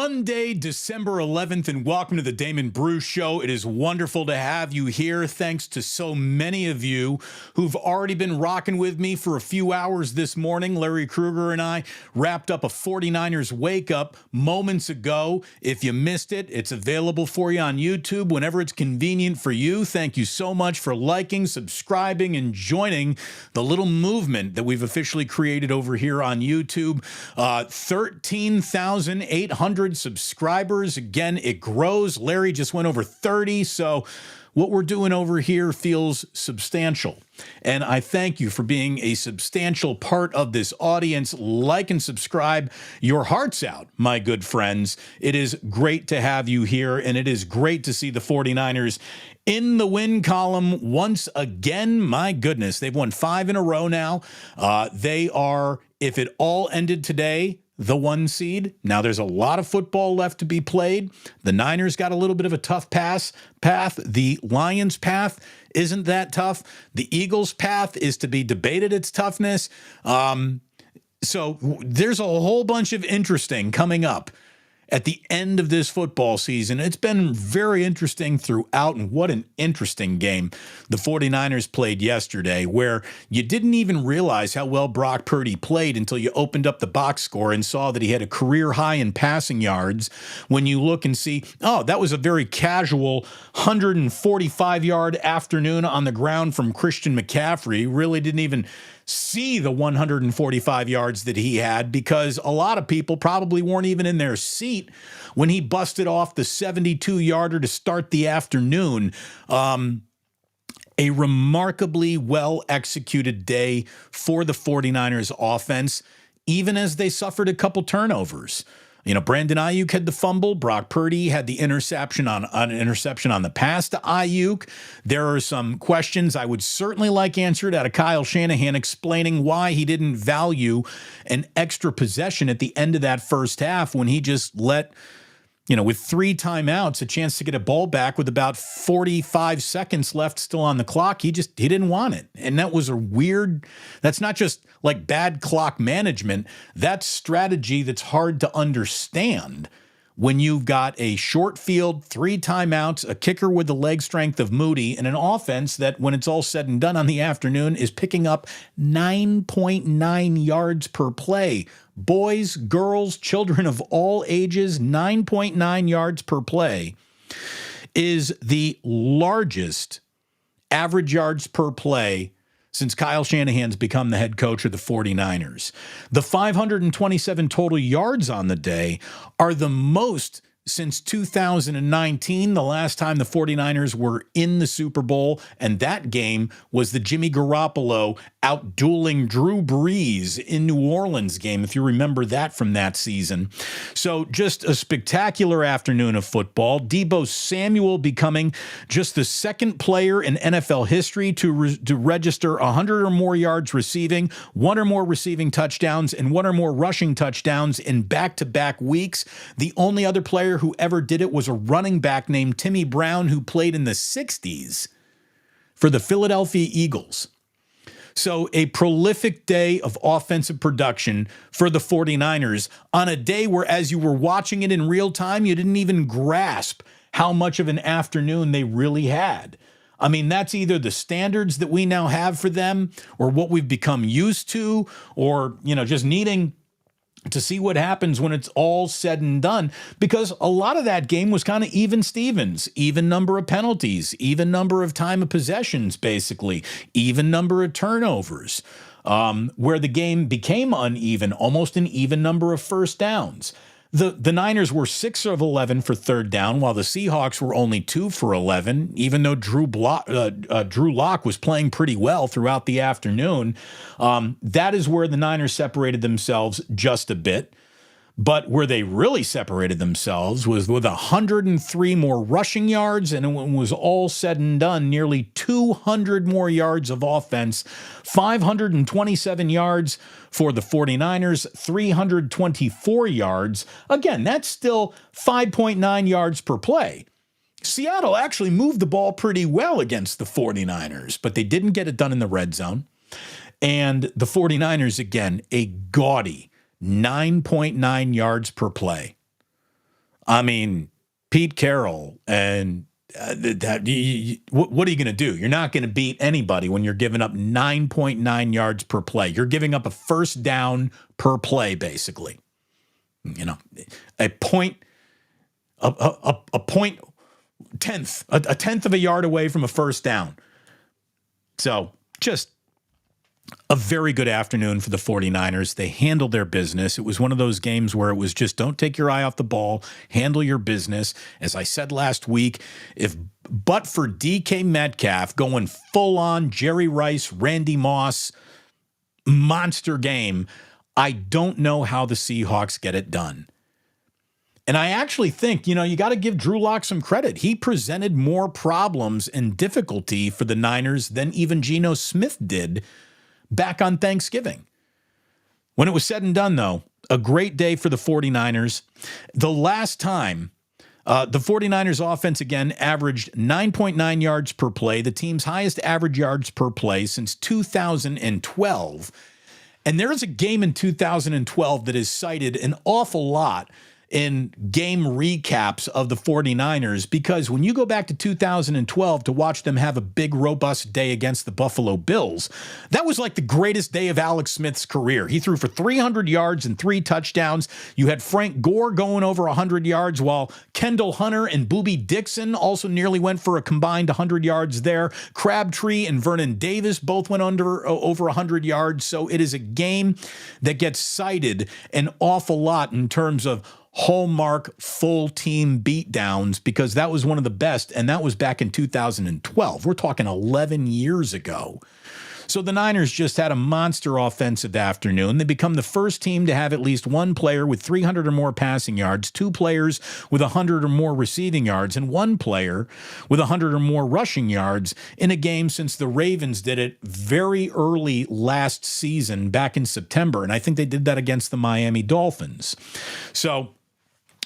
Monday, December 11th, and welcome to the Damon Bruce Show. It is wonderful to have you here. Thanks to so many of you who've already been rocking with me for a few hours this morning. Larry Krueger and I wrapped up a 49ers Wake Up moments ago. If you missed it, it's available for you on YouTube whenever it's convenient for you. Thank you so much for liking, subscribing, and joining the little movement that we've officially created over here on YouTube. 13,800 subscribers. Again, it grows. Larry just went over 30, so what we're doing over here feels substantial. And I thank you for being a substantial part of this audience. Like and subscribe your hearts out, my good friends. It is great to have you here, and it is great to see the 49ers in the win column once again. My goodness, they've won 5 in a row now. They are, if it all ended today, the 1 seed. Now, there's a lot of football left to be played. The Niners got a little bit of a tough path. The Lions' path isn't that tough. The Eagles' path is to be debated its toughness. So there's a whole bunch of interesting coming up at the end of this football season. It's been very interesting throughout, and what an interesting game the 49ers played yesterday, where you didn't even realize how well Brock Purdy played until you opened up the box score and saw that he had a career high in passing yards. When you look and see, oh, that was a very casual 145-yard afternoon on the ground from Christian McCaffrey. Really didn't even see the 145 yards that he had, because a lot of people probably weren't even in their seat when he busted off the 72-yarder to start the afternoon. A remarkably well-executed day for the 49ers offense, even as they suffered a couple turnovers. You know, Brandon Ayuk had the fumble. Brock Purdy had the interception on the pass to Ayuk. There are some questions I would certainly like answered out of Kyle Shanahan, explaining why he didn't value an extra possession at the end of that first half when he just let, with 3 timeouts, a chance to get a ball back with about 45 seconds left still on the clock. He didn't want it. And that was that's not just like bad clock management. That's strategy that's hard to understand when you've got a short field, 3 timeouts, a kicker with the leg strength of Moody, and an offense that, when it's all said and done on the afternoon, is picking up 9.9 yards per play. Boys, girls, children of all ages, 9.9 yards per play is the largest average yards per play since Kyle Shanahan's become the head coach of the 49ers. The 527 total yards on the day are the most since 2019, the last time the 49ers were in the Super Bowl, and that game was the Jimmy Garoppolo out-dueling Drew Brees in New Orleans game, if you remember that from that season. So just a spectacular afternoon of football. Deebo Samuel becoming just the second player in NFL history to register 100 or more yards receiving, 1 or more receiving touchdowns, and 1 or more rushing touchdowns in back-to-back weeks. The only other player who ever did it was a running back named Timmy Brown, who played in the 60s for the Philadelphia Eagles. So a prolific day of offensive production for the 49ers on a day where, as you were watching it in real time, you didn't even grasp how much of an afternoon they really had. I mean, that's either the standards that we now have for them, or what we've become used to, or, just needing to see what happens when it's all said and done, because a lot of that game was kind of even Stevens, even number of penalties, even number of time of possessions, basically, even number of turnovers, where the game became uneven, almost an even number of first downs. The Niners were 6 of 11 for third down, while the Seahawks were only 2 for 11, even though Drew Lock was playing pretty well throughout the afternoon. That is where the Niners separated themselves just a bit. But where they really separated themselves was with 103 more rushing yards, and when it was all said and done, nearly 200 more yards of offense, 527 yards for the 49ers, 324 yards. Again, that's still 5.9 yards per play. Seattle actually moved the ball pretty well against the 49ers, but they didn't get it done in the red zone. And the 49ers, again, a gaudy 9.9 yards per play. I mean, Pete Carroll and what are you going to do? You're not going to beat anybody when you're giving up 9.9 yards per play. You're giving up a first down per play, basically. You know, a tenth of a yard away from a first down. So just a very good afternoon for the 49ers. They handled their business. It was one of those games where it was just don't take your eye off the ball, handle your business. As I said last week, but for DK Metcalf going full on Jerry Rice, Randy Moss, monster game, I don't know how the Seahawks get it done. And I actually think, you got to give Drew Lock some credit. He presented more problems and difficulty for the Niners than even Geno Smith did back on Thanksgiving. When it was said and done, though, a great day for the 49ers. The last time the 49ers offense, again, averaged 9.9 yards per play, the team's highest average yards per play since 2012. And there is a game in 2012 that is cited an awful lot in game recaps of the 49ers, because when you go back to 2012 to watch them have a big, robust day against the Buffalo Bills, that was like the greatest day of Alex Smith's career. He threw for 300 yards and 3 touchdowns. You had Frank Gore going over 100 yards, while Kendall Hunter and Boobie Dixon also nearly went for a combined 100 yards there. Crabtree and Vernon Davis both went over 100 yards. So it is a game that gets cited an awful lot in terms of hallmark full team beatdowns, because that was one of the best, and that was back in 2012. We're talking 11 years ago. So the Niners just had a monster offensive afternoon. They become the first team to have at least one player with 300 or more passing yards, 2 players with 100 or more receiving yards, and 1 player with 100 or more rushing yards in a game since the Ravens did it very early last season back in September. And I think they did that against the Miami Dolphins. So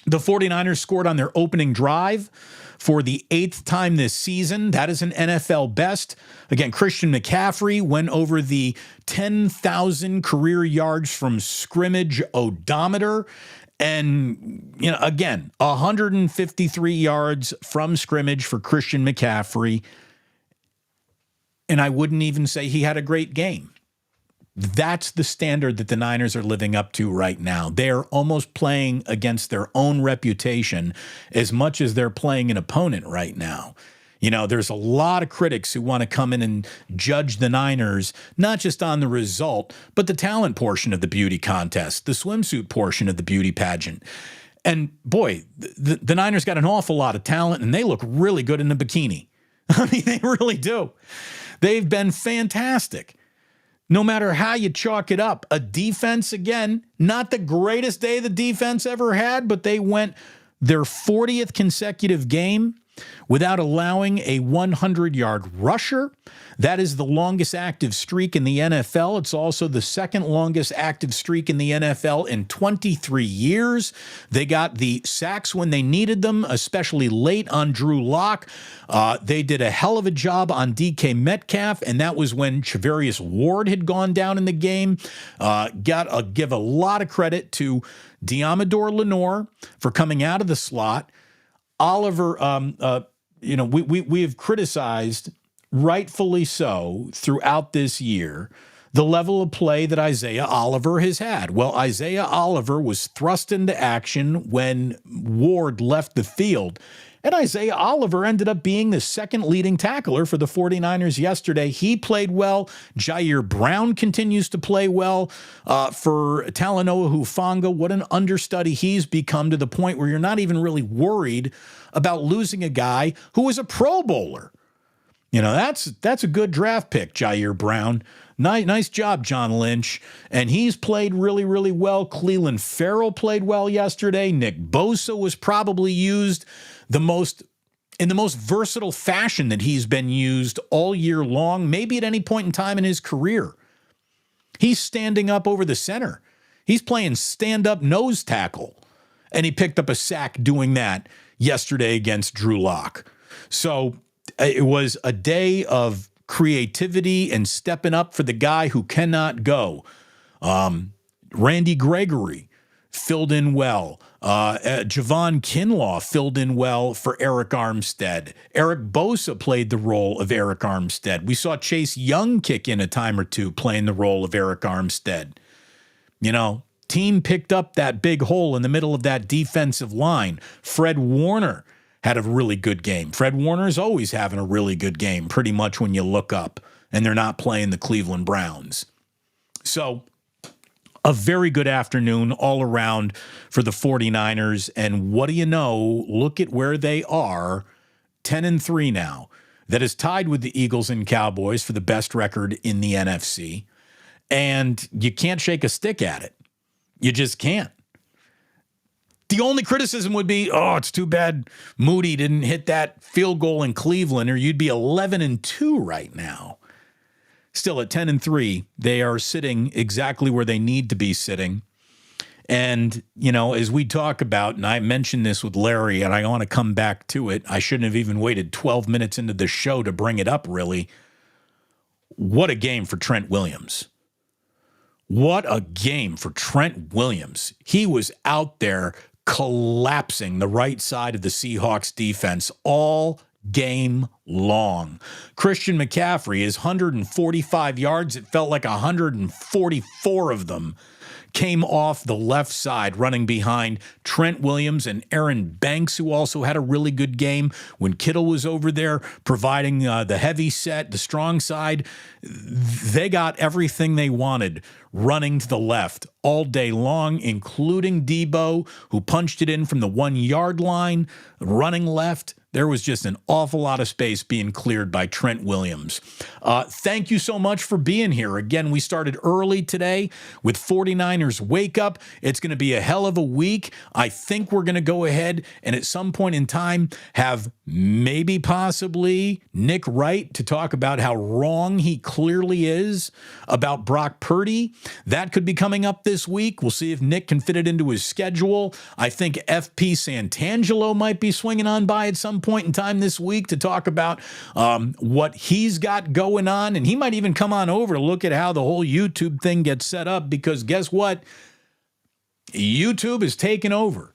the 49ers scored on their opening drive for the 8th time this season. That is an NFL best. Again, Christian McCaffrey went over the 10,000 career yards from scrimmage odometer. And, again, 153 yards from scrimmage for Christian McCaffrey. And I wouldn't even say he had a great game. That's the standard that the Niners are living up to right now. They're almost playing against their own reputation as much as they're playing an opponent right now. There's a lot of critics who want to come in and judge the Niners, not just on the result, but the talent portion of the beauty contest, the swimsuit portion of the beauty pageant. And boy, the Niners got an awful lot of talent, and they look really good in the bikini. I mean, they really do. They've been fantastic. No matter how you chalk it up, a defense, again, not the greatest day the defense ever had, but they went their 40th consecutive game without allowing a 100-yard rusher. That is the longest active streak in the NFL. It's also the second longest active streak in the NFL in 23 years. They got the sacks when they needed them, especially late on Drew Lock. They did a hell of a job on DK Metcalf, and that was when Charvarius Ward had gone down in the game. Give a lot of credit to Diamador Lenore for coming out of the slot. Oliver, we have criticized, rightfully so, throughout this year, the level of play that Isaiah Oliver has had. Well, Isaiah Oliver was thrust into action when Ward left the field, and Isaiah Oliver ended up being the second leading tackler for the 49ers yesterday. He played well. Jair Brown continues to play well for Talanoa Hufanga. What an understudy he's become, to the point where you're not even really worried about losing a guy who was a Pro Bowler. That's a good draft pick, Jair Brown. Nice job, John Lynch. And he's played really, really well. Cleveland Farrell played well yesterday. Nick Bosa was probably used in the most versatile fashion that he's been used all year long, maybe at any point in time in his career. He's standing up over the center. He's playing stand-up nose tackle. And he picked up a sack doing that yesterday against Drew Lock. So it was a day of creativity and stepping up for the guy who cannot go. Randy Gregory filled in well. Javon Kinlaw filled in well for Eric Armstead. Eric Bosa played the role of Eric Armstead. We saw Chase Young kick in a time or two playing the role of Eric Armstead. You know, team picked up that big hole in the middle of that defensive line. Fred Warner had a really good game. Fred Warner is always having a really good game, pretty much when you look up, and they're not playing the Cleveland Browns. So a very good afternoon all around for the 49ers. And what do you know? Look at where they are, 10-3 now. That is tied with the Eagles and Cowboys for the best record in the NFC. And you can't shake a stick at it. You just can't. The only criticism would be, oh, it's too bad Moody didn't hit that field goal in Cleveland, or you'd be 11-2 right now. Still at 10-3, they are sitting exactly where they need to be sitting. And, you know, as we talk about, and I mentioned this with Larry, and I want to come back to it. I shouldn't have even waited 12 minutes into the show to bring it up, really. What a game for Trent Williams. What a game for Trent Williams. He was out there collapsing the right side of the Seahawks defense all game long. Christian McCaffrey, his 145 yards, it felt like 144 of them came off the left side, running behind Trent Williams and Aaron Banks, who also had a really good game when Kittle was over there providing the heavy set, the strong side. They got everything they wanted running to the left all day long, including Debo, who punched it in from the 1 yard line, running left. There was just an awful lot of space being cleared by Trent Williams. Thank you so much for being here. Again, we started early today with 49ers Wake Up. It's going to be a hell of a week. I think we're going to go ahead and at some point in time have maybe possibly Nick Wright to talk about how wrong he clearly is about Brock Purdy. That could be coming up this week. We'll see if Nick can fit it into his schedule. I think FP Santangelo might be swinging on by at some point in time this week to talk about what he's got going on. And he might even come on over to look at how the whole YouTube thing gets set up, because guess what? YouTube is taking over.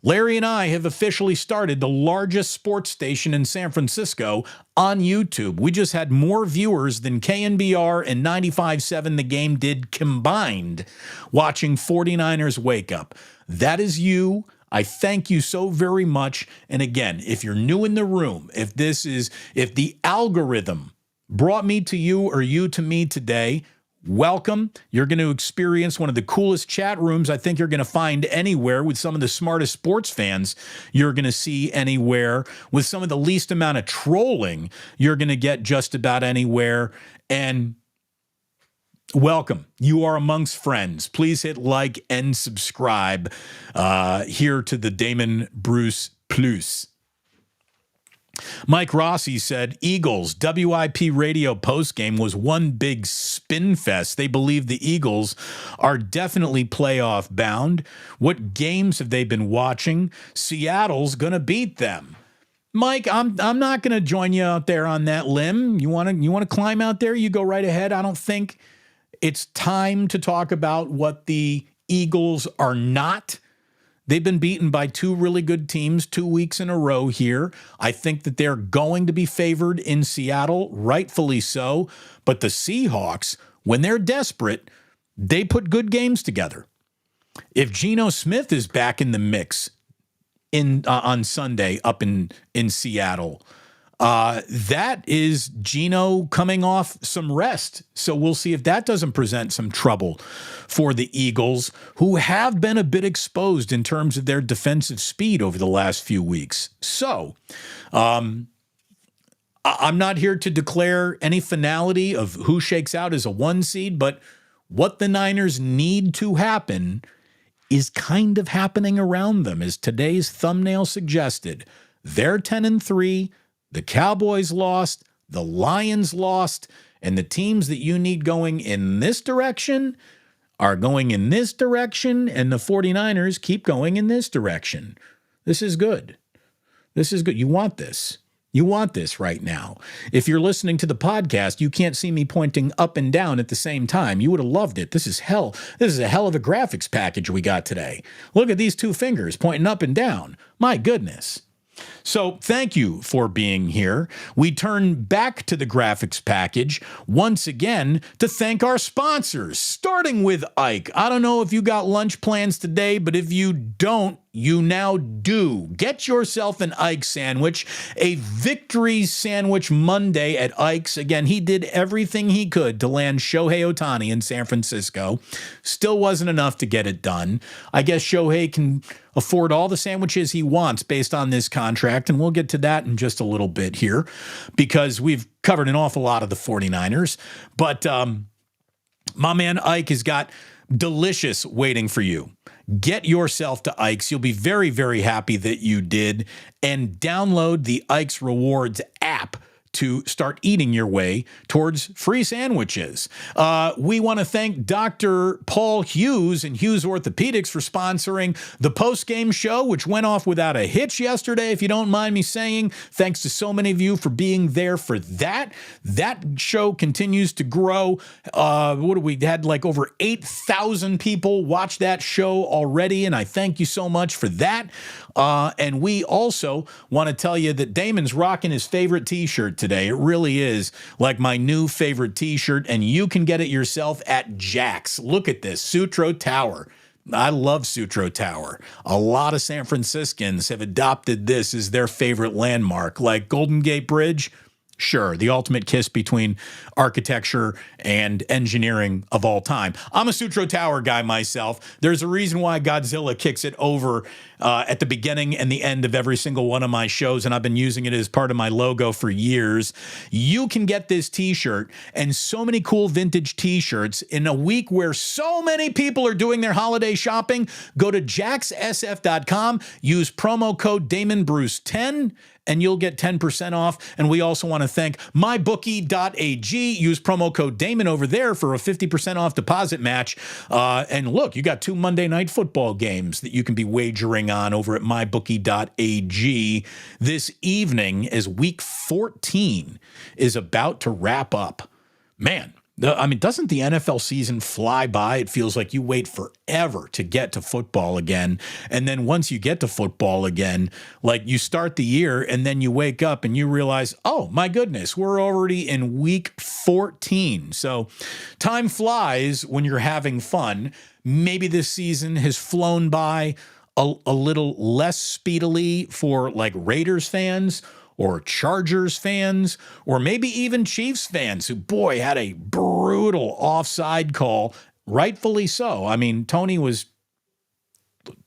Larry and I have officially started the largest sports station in San Francisco on YouTube. We just had more viewers than KNBR and 95.7 The Game did combined watching 49ers Wake Up. That is you. I thank you so very much. And again, if you're new in the room, if the algorithm brought me to you or you to me today, welcome. You're going to experience one of the coolest chat rooms I think you're going to find anywhere, with some of the smartest sports fans you're going to see anywhere, with some of the least amount of trolling you're going to get just about anywhere. And welcome. You are amongst friends. Please hit like and subscribe here to the Damon Bruce Plus. Mike Rossi said, Eagles, WIP radio postgame was one big spin fest. They believe the Eagles are definitely playoff bound. What games have they been watching? Seattle's going to beat them. Mike, I'm not going to join you out there on that limb. You want to climb out there? You go right ahead. I don't think it's time to talk about what the Eagles are not. They've been beaten by two really good teams 2 weeks in a row here. I think that they're going to be favored in Seattle, rightfully so. But the Seahawks, when they're desperate, they put good games together. If Geno Smith is back in the mix on Sunday up in Seattle, that is Geno coming off some rest. So we'll see if that doesn't present some trouble for the Eagles, who have been a bit exposed in terms of their defensive speed over the last few weeks. So I'm not here to declare any finality of who shakes out as a 1 seed, but what the Niners need to happen is kind of happening around them, as today's thumbnail suggested. They're 10-3. The Cowboys lost, the Lions lost, and the teams that you need going in this direction are going in this direction, and the 49ers keep going in this direction. This is good. This is good. You want this. You want this right now. If you're listening to the podcast, you can't see me pointing up and down at the same time. You would have loved it. This is hell. This is a hell of a graphics package we got today. Look at these two fingers pointing up and down. My goodness. So thank you for being here. We turn back to the graphics package once again to thank our sponsors, starting with Ike. I don't know if you got lunch plans today, but if you don't, you now do. Get yourself an Ike sandwich, a victory sandwich Monday at Ike's. Again, he did everything he could to land Shohei Ohtani in San Francisco. Still wasn't enough to get it done. I guess Shohei can afford all the sandwiches he wants based on this contract, and we'll get to that in just a little bit here because we've covered an awful lot of the 49ers. But my man Ike has got delicious waiting for you. Get yourself to Ike's. You'll be very, very happy that you did. And download the Ike's Rewards app to start eating your way towards free sandwiches. We want to thank Dr. Paul Hughes and Hughes Orthopedics for sponsoring the post-game show, which went off without a hitch yesterday, if you don't mind me saying. Thanks to so many of you for being there for that. That show continues to grow. We had like over 8,000 people watch that show already, and I thank you so much for that. And we also want to tell you that Damon's rocking his favorite t-shirt today. It really is like my new favorite t-shirt, and you can get it yourself at Jack's. Look at this, Sutro Tower. I love Sutro Tower. A lot of San Franciscans have adopted this as their favorite landmark, like Golden Gate Bridge. Sure, the ultimate kiss between architecture and engineering of all time. I'm a Sutro Tower guy myself. There's a reason why Godzilla kicks it over at the beginning and the end of every single one of my shows, and I've been using it as part of my logo for years. You can get this t-shirt and so many cool vintage t-shirts in a week where so many people are doing their holiday shopping. Go to jackssf.com, use promo code DamonBruce10, and you'll get 10% off. And we also want to thank mybookie.ag. Use promo code Damon over there for a 50% off deposit match. And look, you got 2 Monday Night Football games that you can be wagering on over at mybookie.ag this evening as week 14 is about to wrap up. Man, doesn't the NFL season fly by? It feels like you wait forever to get to football again. And then once you get to football again, like you start the year and then you wake up and you realize, oh my goodness, we're already in week 14. So time flies when you're having fun. Maybe this season has flown by a little less speedily for like Raiders fans or Chargers fans, or maybe even Chiefs fans who, boy, had a brutal offside call, rightfully so. I mean, Tony was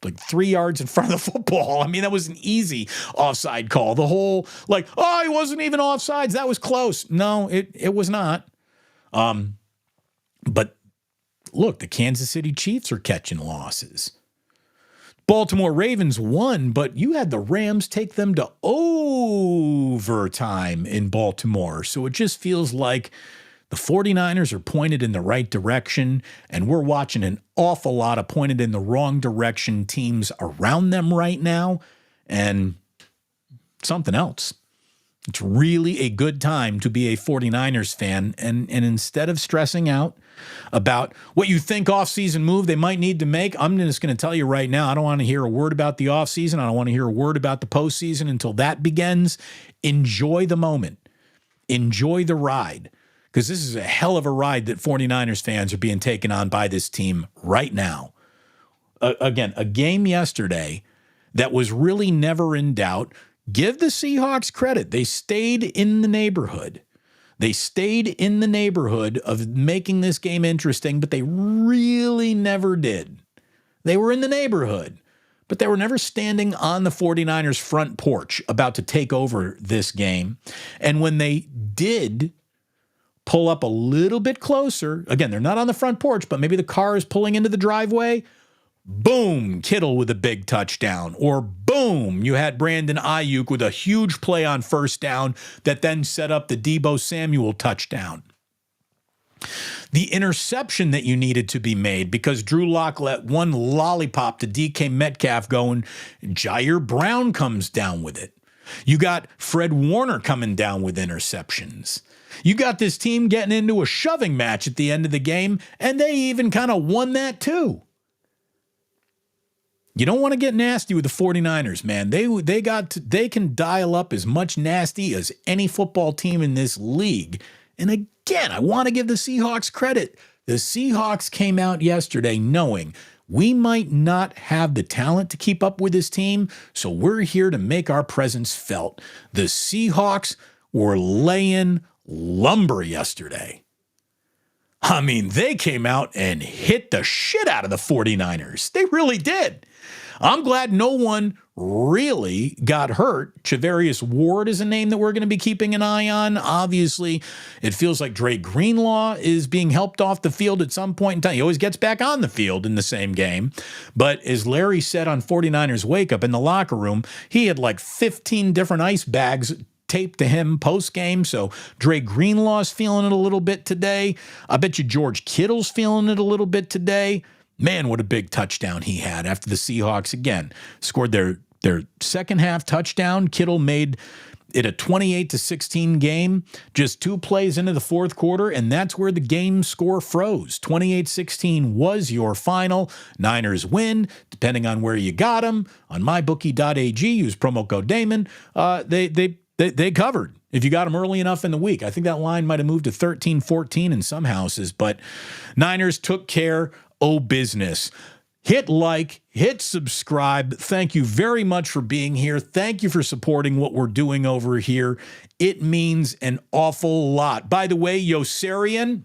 like 3 yards in front of the football. I mean, that was an easy offside call. The whole, like, oh, he wasn't even offsides. That was close. No, it was not. But look, the Kansas City Chiefs are catching losses. Baltimore Ravens won, but you had the Rams take them to overtime in Baltimore. So it just feels like the 49ers are pointed in the right direction, and we're watching an awful lot of pointed in the wrong direction teams around them right now, and something else. It's really a good time to be a 49ers fan, and instead of stressing out about what you think offseason move they might need to make, I'm just going to tell you right now, I don't want to hear a word about the offseason. I don't want to hear a word about the postseason until that begins. Enjoy the moment. Enjoy the ride, because this is a hell of a ride that 49ers fans are being taken on by this team right now. Again, a game yesterday that was really never in doubt. Give the Seahawks credit. They stayed in the neighborhood. They stayed in the neighborhood of making this game interesting, but they really never did. They were in the neighborhood, but they were never standing on the 49ers front porch about to take over this game. And when they did pull up a little bit closer, again, they're not on the front porch, but maybe the car is pulling into the driveway. Boom, Kittle with a big touchdown. Or boom, you had Brandon Ayuk with a huge play on first down that then set up the Deebo Samuel touchdown. The interception that you needed to be made because Drew Lock let one lollipop to DK Metcalf go and Jair Brown comes down with it. You got Fred Warner coming down with interceptions. You got this team getting into a shoving match at the end of the game, and they even kind of won that too. You don't want to get nasty with the 49ers, man. They can dial up as much nasty as any football team in this league. And again, I want to give the Seahawks credit. The Seahawks came out yesterday knowing we might not have the talent to keep up with this team, so we're here to make our presence felt. The Seahawks were laying lumber yesterday. I mean, they came out and hit the shit out of the 49ers. They really did. I'm glad no one really got hurt. Charvarius Ward is a name that we're going to be keeping an eye on. Obviously, it feels like Dre Greenlaw is being helped off the field at some point in time. He always gets back on the field in the same game. But as Larry said on 49ers Wake Up in the locker room, he had like 15 different ice bags taped to him post-game, so Dre Greenlaw's feeling it a little bit today. I bet you George Kittle's feeling it a little bit today. Man, what a big touchdown he had after the Seahawks, again, scored their second half touchdown. Kittle made it a 28-16 game, just 2 plays into the fourth quarter, and that's where the game score froze. 28-16 was your final. Niners win, depending on where you got them. On mybookie.ag, use promo code Damon. They covered if you got them early enough in the week. I think that line might have moved to 13-14 in some houses, but Niners took care of business. Hit like, hit subscribe. Thank you very much for being here. Thank you for supporting what we're doing over here. It means an awful lot. By the way, Yosarian,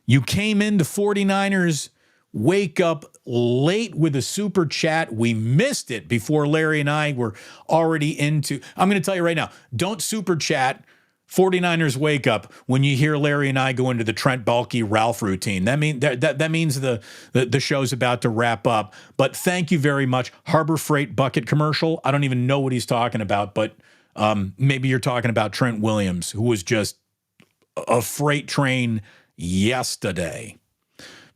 you came into 49ers Wake Up late with a super chat. We missed it before Larry and I were already into. I'm going to tell you right now, don't super chat 49ers Wake Up when you hear Larry and I go into the Trent Baalke Ralph routine. That means the show's about to wrap up. But thank you very much. Harbor Freight bucket commercial. I don't even know what he's talking about, but maybe you're talking about Trent Williams, who was just a freight train yesterday.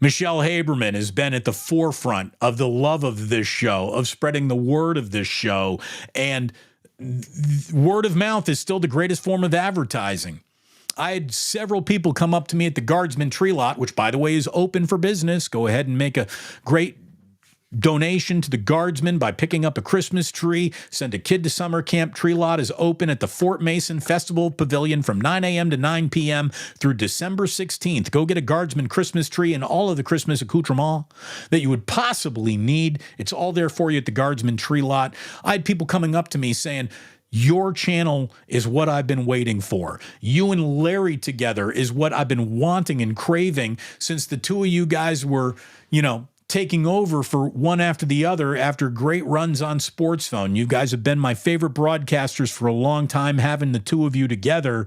Michelle Haberman has been at the forefront of the love of this show, of spreading the word of this show, and word of mouth is still the greatest form of advertising. I had several people come up to me at the Guardsman Tree Lot, which, by the way, is open for business. Go ahead and make a great donation to the Guardsman by picking up a Christmas tree. Send a kid to summer camp. Tree Lot is open at the Fort Mason Festival Pavilion from 9 a.m. to 9 p.m. through December 16th. Go get a Guardsman Christmas tree and all of the Christmas accoutrement that you would possibly need. It's all there for you at the Guardsman Tree Lot. I had people coming up to me saying, your channel is what I've been waiting for. You and Larry together is what I've been wanting and craving since the two of you guys were, taking over for one after the other after great runs on Sports Phone. You guys have been my favorite broadcasters for a long time. Having the two of you together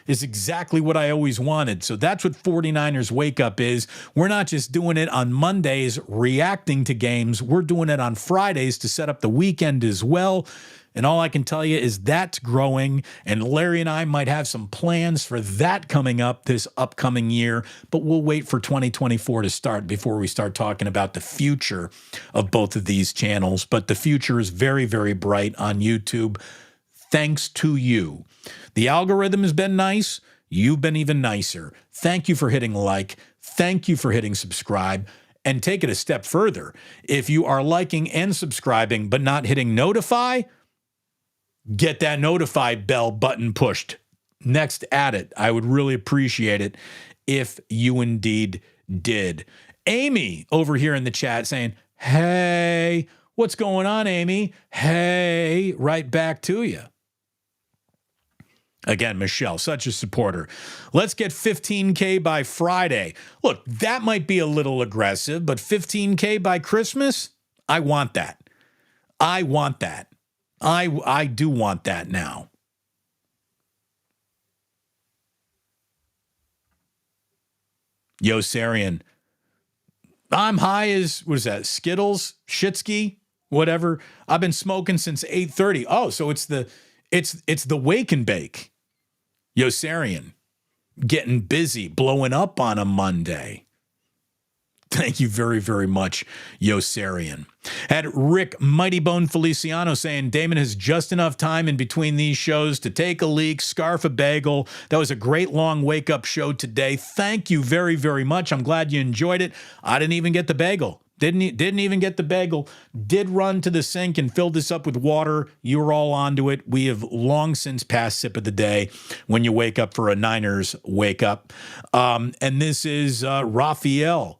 is exactly what I always wanted. So that's what 49ers Wake Up is. We're not just doing it on Mondays reacting to games. We're doing it on Fridays to set up the weekend as well. And all I can tell you is that's growing, and Larry and I might have some plans for that coming up this upcoming year, but we'll wait for 2024 to start before we start talking about the future of both of these channels. But the future is very, very bright on YouTube, thanks to you. The algorithm has been nice. You've been even nicer. Thank you for hitting like. Thank you for hitting subscribe. And take it a step further. If you are liking and subscribing but not hitting notify, get that notify bell button pushed next at it. I would really appreciate it if you indeed did. Amy over here in the chat saying, hey, what's going on, Amy? Hey, right back to you. Again, Michelle, such a supporter. Let's get 15K by Friday. Look, that might be a little aggressive, but 15K by Christmas? I want that. I want that. I do want that now. Yosarian. I'm high as, what is that, Skittles? Shitsky? Whatever. I've been smoking since 8:30. Oh, so it's the wake and bake. Yosarian. Getting busy, blowing up on a Monday. Thank you very, very much, Yosarian. Had Rick Mighty Bone Feliciano saying Damon has just enough time in between these shows to take a leak, scarf a bagel. That was a great long wake-up show today. Thank you very, very much. I'm glad you enjoyed it. I didn't even get the bagel. Didn't even get the bagel. Did run to the sink and fill this up with water. You were all onto it. We have long since passed sip of the day when you wake up for a Niners wake up. And this is Raphael.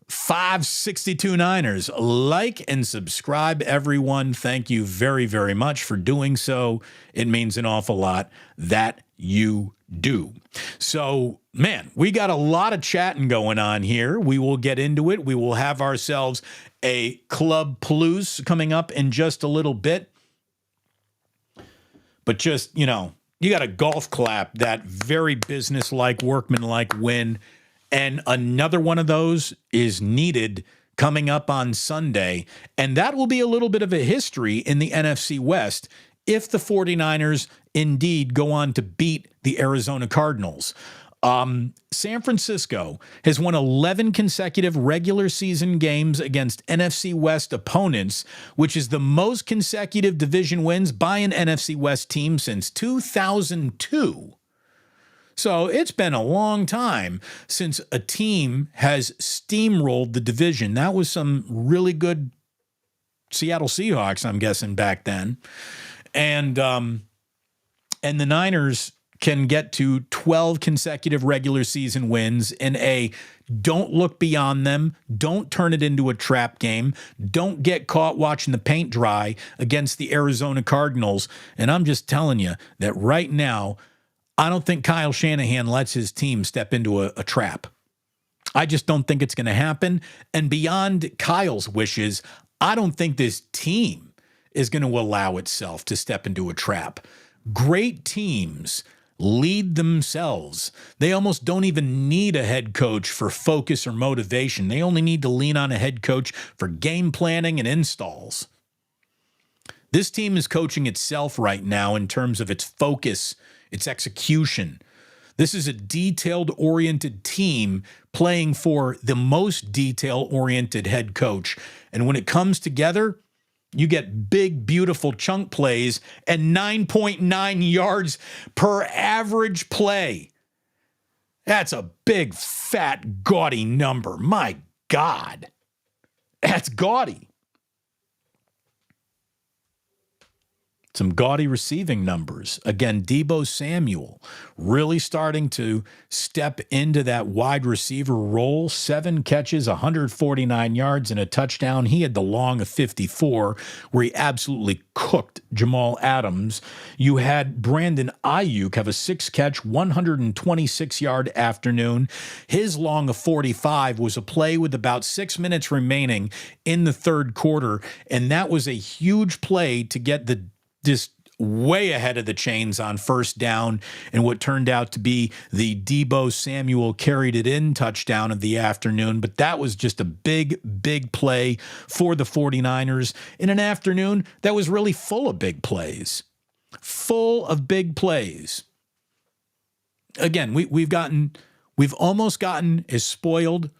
562 Niners. Like and subscribe, everyone. Thank you very, very much for doing so. It means an awful lot that you do. So, man, we got a lot of chatting going on here. We will get into it. We will have ourselves a Club Plus coming up in just a little bit. But just, you got to golf clap that very business-like, workman-like win. And another one of those is needed coming up on Sunday. And that will be a little bit of a history in the NFC West if the 49ers indeed go on to beat the Arizona Cardinals. San Francisco has won 11 consecutive regular season games against NFC West opponents, which is the most consecutive division wins by an NFC West team since 2002. So it's been a long time since a team has steamrolled the division. That was some really good Seattle Seahawks, I'm guessing, back then. And the Niners can get to 12 consecutive regular season wins in a don't look beyond them, don't turn it into a trap game, don't get caught watching the paint dry against the Arizona Cardinals. And I'm just telling you that right now, I don't think Kyle Shanahan lets his team step into a trap. I just don't think it's going to happen. And beyond Kyle's wishes, I don't think this team is going to allow itself to step into a trap. Great teams lead themselves. They almost don't even need a head coach for focus or motivation. They only need to lean on a head coach for game planning and installs. This team is coaching itself right now in terms of its focus, its execution. This is a detailed-oriented team playing for the most detail-oriented head coach. And when it comes together, you get big, beautiful chunk plays and 9.9 yards per average play. That's a big, fat, gaudy number. My God. That's gaudy. Some gaudy receiving numbers. Again, Deebo Samuel really starting to step into that wide receiver role. 7 catches, 149 yards, and a touchdown. He had the long of 54, where he absolutely cooked Jamal Adams. You had Brandon Ayuk have a 6-catch, 126-yard afternoon. His long of 45 was a play with about 6 minutes remaining in the third quarter, and that was a huge play to get just way ahead of the chains on first down, and what turned out to be the Deebo Samuel carried it in touchdown of the afternoon. But that was just a big, big play for the 49ers in an afternoon that was really full of big plays. Full of big plays. Again, we've almost gotten as spoiled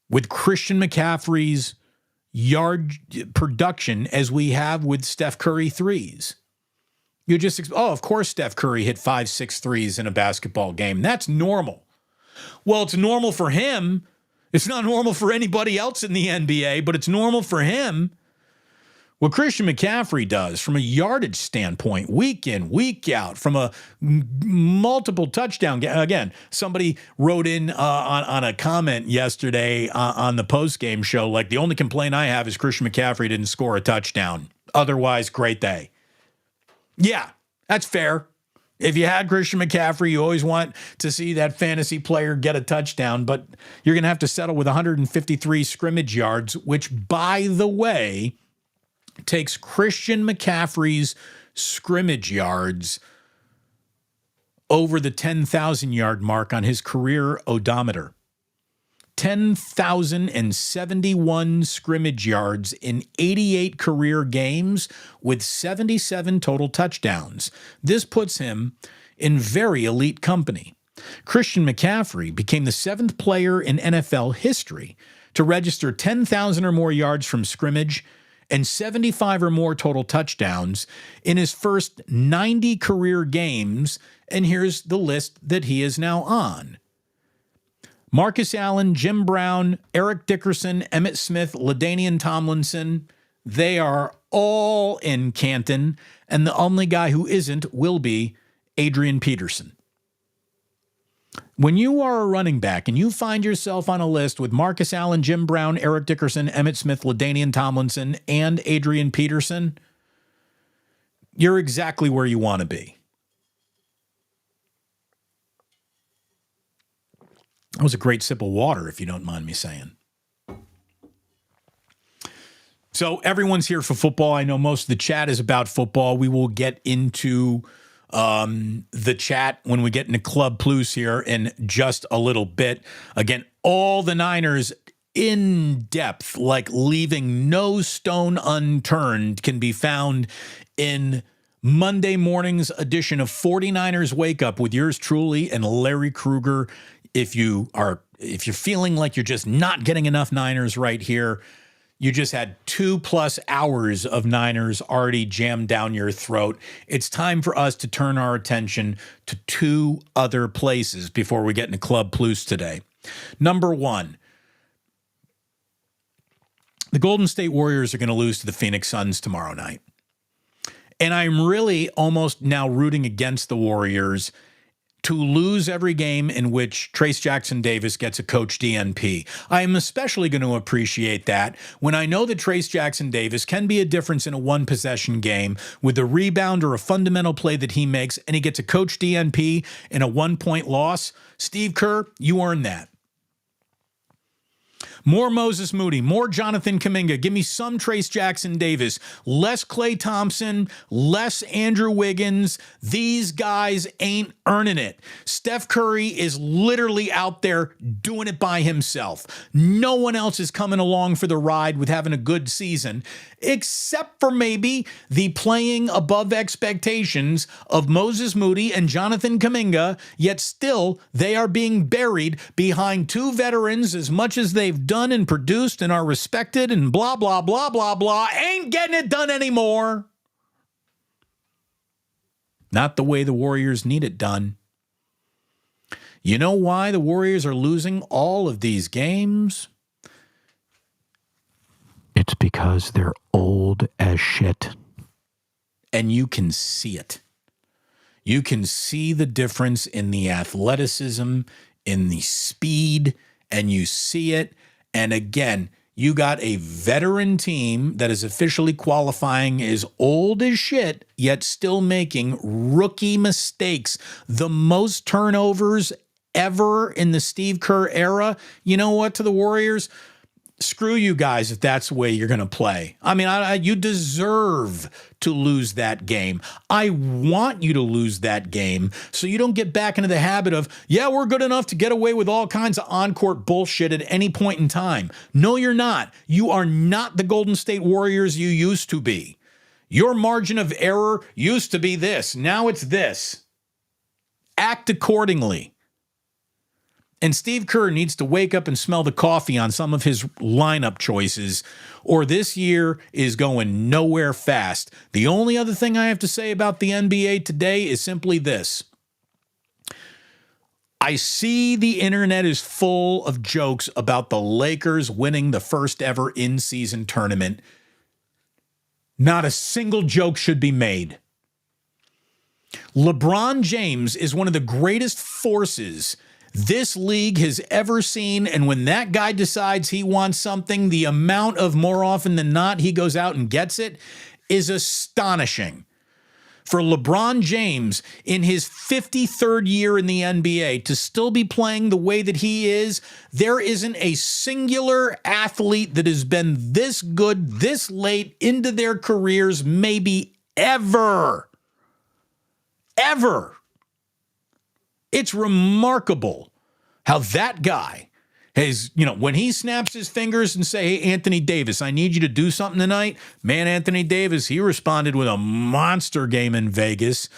with Christian McCaffrey's yard production as we have with Steph Curry threes. You just, of course Steph Curry hit 5-6 threes in a basketball game. That's normal. Well, it's normal for him. It's not normal for anybody else in the NBA, but it's normal for him. What Christian McCaffrey does from a yardage standpoint, week in, week out, from a multiple touchdown game. Again, somebody wrote in on a comment yesterday on the post-game show, like, the only complaint I have is Christian McCaffrey didn't score a touchdown. Otherwise, great day. Yeah, that's fair. If you had Christian McCaffrey, you always want to see that fantasy player get a touchdown, but you're going to have to settle with 153 scrimmage yards, which, by the way, takes Christian McCaffrey's scrimmage yards over the 10,000-yard mark on his career odometer. 10,071 scrimmage yards in 88 career games with 77 total touchdowns. This puts him in very elite company. Christian McCaffrey became the 7th player in NFL history to register 10,000 or more yards from scrimmage and 75 or more total touchdowns in his first 90 career games, and here's the list that he is now on. Marcus Allen, Jim Brown, Eric Dickerson, Emmitt Smith, LaDainian Tomlinson, they are all in Canton, and the only guy who isn't will be Adrian Peterson. When you are a running back and you find yourself on a list with Marcus Allen, Jim Brown, Eric Dickerson, Emmitt Smith, LaDainian Tomlinson, and Adrian Peterson, you're exactly where you want to be. That was a great sip of water, if you don't mind me saying. So everyone's here for football. I know most of the chat is about football. We will get into the chat when we get into Club Plus here in just a little bit. Again, all the Niners in depth, like leaving no stone unturned, can be found in Monday morning's edition of 49ers Wake Up with yours truly and Larry Krueger. If you're feeling like you're just not getting enough Niners right here, you just had 2+ hours of Niners already jammed down your throat. It's time for us to turn our attention to 2 other places before we get into Club Plus today. Number 1, the Golden State Warriors are going to lose to the Phoenix Suns tomorrow night. And I'm really almost now rooting against the Warriors to lose every game in which Trayce Jackson-Davis gets a coach DNP. I am especially going to appreciate that when I know that Trayce Jackson-Davis can be a difference in a one-possession game with a rebound or a fundamental play that he makes, and he gets a coach DNP in a 1-point loss. Steve Kerr, you earned that. More Moses Moody, more Jonathan Kuminga. Give me some Trayce Jackson-Davis, less Klay Thompson, less Andrew Wiggins. These guys ain't earning it. Steph Curry is literally out there doing it by himself. No one else is coming along for the ride with having a good season, except for maybe the playing above expectations of Moses Moody and Jonathan Kuminga, yet still they are being buried behind 2 veterans. As much as they've done and produced and are respected and blah, blah, blah, blah, blah, ain't getting it done anymore. Not the way the Warriors need it done. You know why the Warriors are losing all of these games? It's because they're old as shit. And you can see it. You can see the difference in the athleticism, in the speed, and you see it. And again, you got a veteran team that is officially qualifying as old as shit, yet still making rookie mistakes. The most turnovers ever in the Steve Kerr era. You know what, to the Warriors? Screw you guys if that's the way you're going to play. I mean, you deserve to lose that game. I want you to lose that game so you don't get back into the habit of, yeah, we're good enough to get away with all kinds of on-court bullshit at any point in time. No, you're not. You are not the Golden State Warriors you used to be. Your margin of error used to be this. Now it's this. Act accordingly. And Steve Kerr needs to wake up and smell the coffee on some of his lineup choices, or this year is going nowhere fast. The only other thing I have to say about the NBA today is simply this. I see the internet is full of jokes about the Lakers winning the first ever in-season tournament. Not a single joke should be made. LeBron James is one of the greatest forces this league has ever seen, and when that guy decides he wants something, the amount of more often than not he goes out and gets it is astonishing. For LeBron James, in his 53rd year in the NBA, to still be playing the way that he is, there isn't a singular athlete that has been this good this late into their careers, maybe ever. Ever. It's remarkable how that guy has, when he snaps his fingers and say, hey, Anthony Davis, I need you to do something tonight. Man, Anthony Davis, he responded with a monster game in Vegas.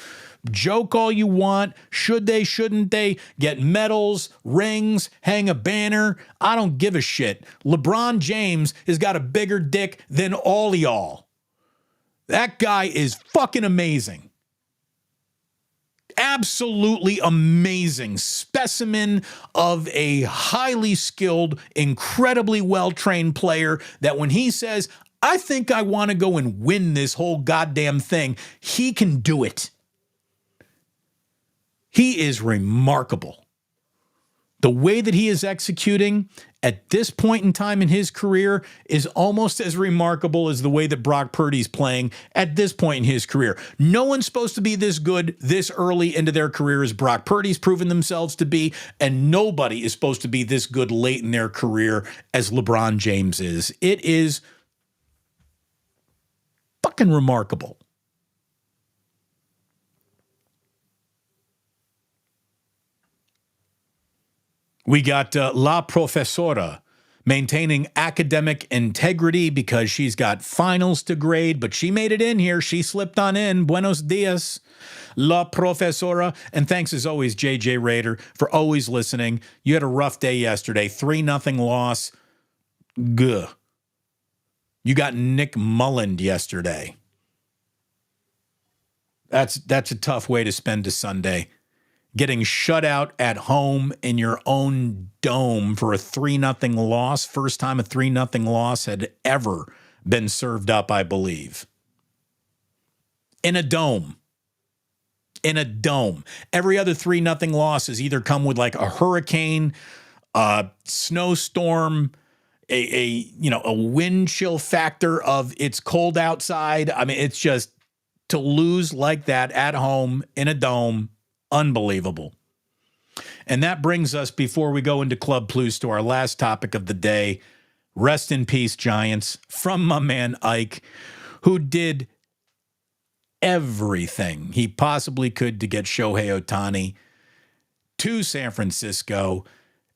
Joke all you want. Should they, shouldn't they get medals, rings, hang a banner? I don't give a shit. LeBron James has got a bigger dick than all of y'all. That guy is fucking amazing. Absolutely amazing specimen of a highly skilled, incredibly well-trained player that when he says, I think I want to go and win this whole goddamn thing, he can do it. He is remarkable. The way that he is executing at this point in time in his career is almost as remarkable as the way that Brock Purdy's playing at this point in his career. No one's supposed to be this good this early into their career as Brock Purdy's proven themselves to be, and nobody is supposed to be this good late in their career as LeBron James is. It is fucking remarkable. We got La Profesora maintaining academic integrity because she's got finals to grade, but she made it in here. She slipped on in. Buenos dias, La Profesora. And thanks as always, JJ Raider, for always listening. You had a rough day yesterday. 3-0 loss. Gah. You got Nick Mullen yesterday. That's a tough way to spend a Sunday. Getting shut out at home in your own dome for a 3-0 loss. First time a 3-0 loss had ever been served up, I believe. In a dome. In a dome. Every other 3-0 loss has either come with like a hurricane, a snowstorm, a wind chill factor of it's cold outside. I mean, it's just to lose like that at home in a dome. Unbelievable. And that brings us, before we go into Club Plus, to our last topic of the day. Rest in peace, Giants, from my man Ike, who did everything he possibly could to get Shohei Ohtani to San Francisco.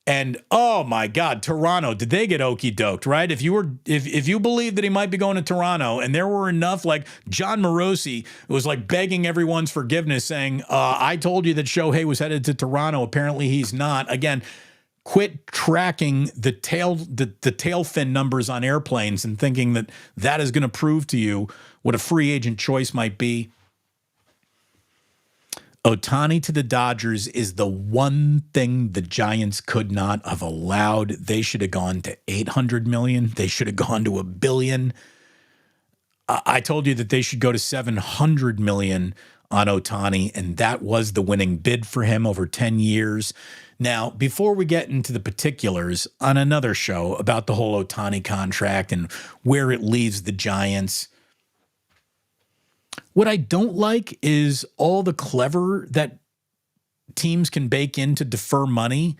And oh my God, Toronto, did they get okey doked, right? If you believe that he might be going to Toronto, and there were enough, like John Morosi was like begging everyone's forgiveness, saying, I told you that Shohei was headed to Toronto. Apparently he's not. Again, quit tracking the tail fin numbers on airplanes and thinking that that is going to prove to you what a free agent choice might be. Ohtani to the Dodgers is the one thing the Giants could not have allowed. They should have gone to $800 million. They should have gone to $1 billion. I told you that they should go to $700 million on Ohtani, and that was the winning bid for him over 10 years. Now, before we get into the particulars on another show about the whole Ohtani contract and where it leaves the Giants, what I don't like is all the clever that teams can bake in to defer money.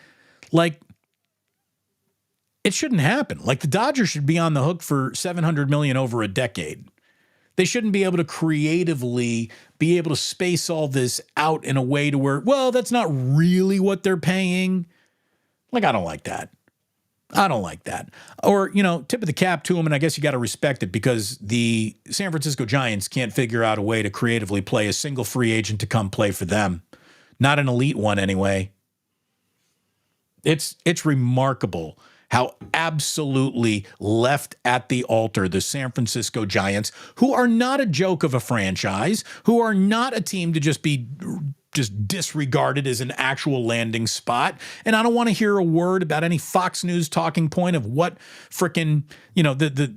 Like, it shouldn't happen. Like, the Dodgers should be on the hook for $700 million over a decade. They shouldn't be able to creatively be able to space all this out in a way to where, well, that's not really what they're paying. Like, I don't like that. I don't like that. Or, tip of the cap to them, and I guess you got to respect it, because the San Francisco Giants can't figure out a way to creatively play a single free agent to come play for them. Not an elite one anyway. It's remarkable how absolutely left at the altar the San Francisco Giants, who are not a joke of a franchise, who are not a team to just be disregarded as an actual landing spot. And I don't want to hear a word about any Fox News talking point of what frickin', the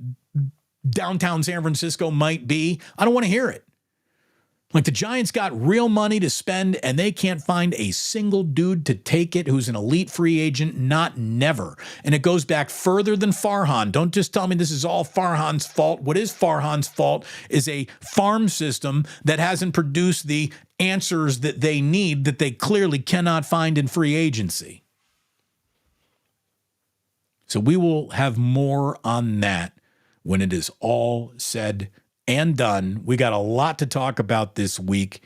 downtown San Francisco might be. I don't want to hear it. Like, the Giants got real money to spend, and they can't find a single dude to take it who's an elite free agent, not never. And it goes back further than Farhan. Don't just tell me this is all Farhan's fault. What is Farhan's fault is a farm system that hasn't produced the answers that they need, that they clearly cannot find in free agency. So we will have more on that when it is all said and done. We got a lot to talk about this week.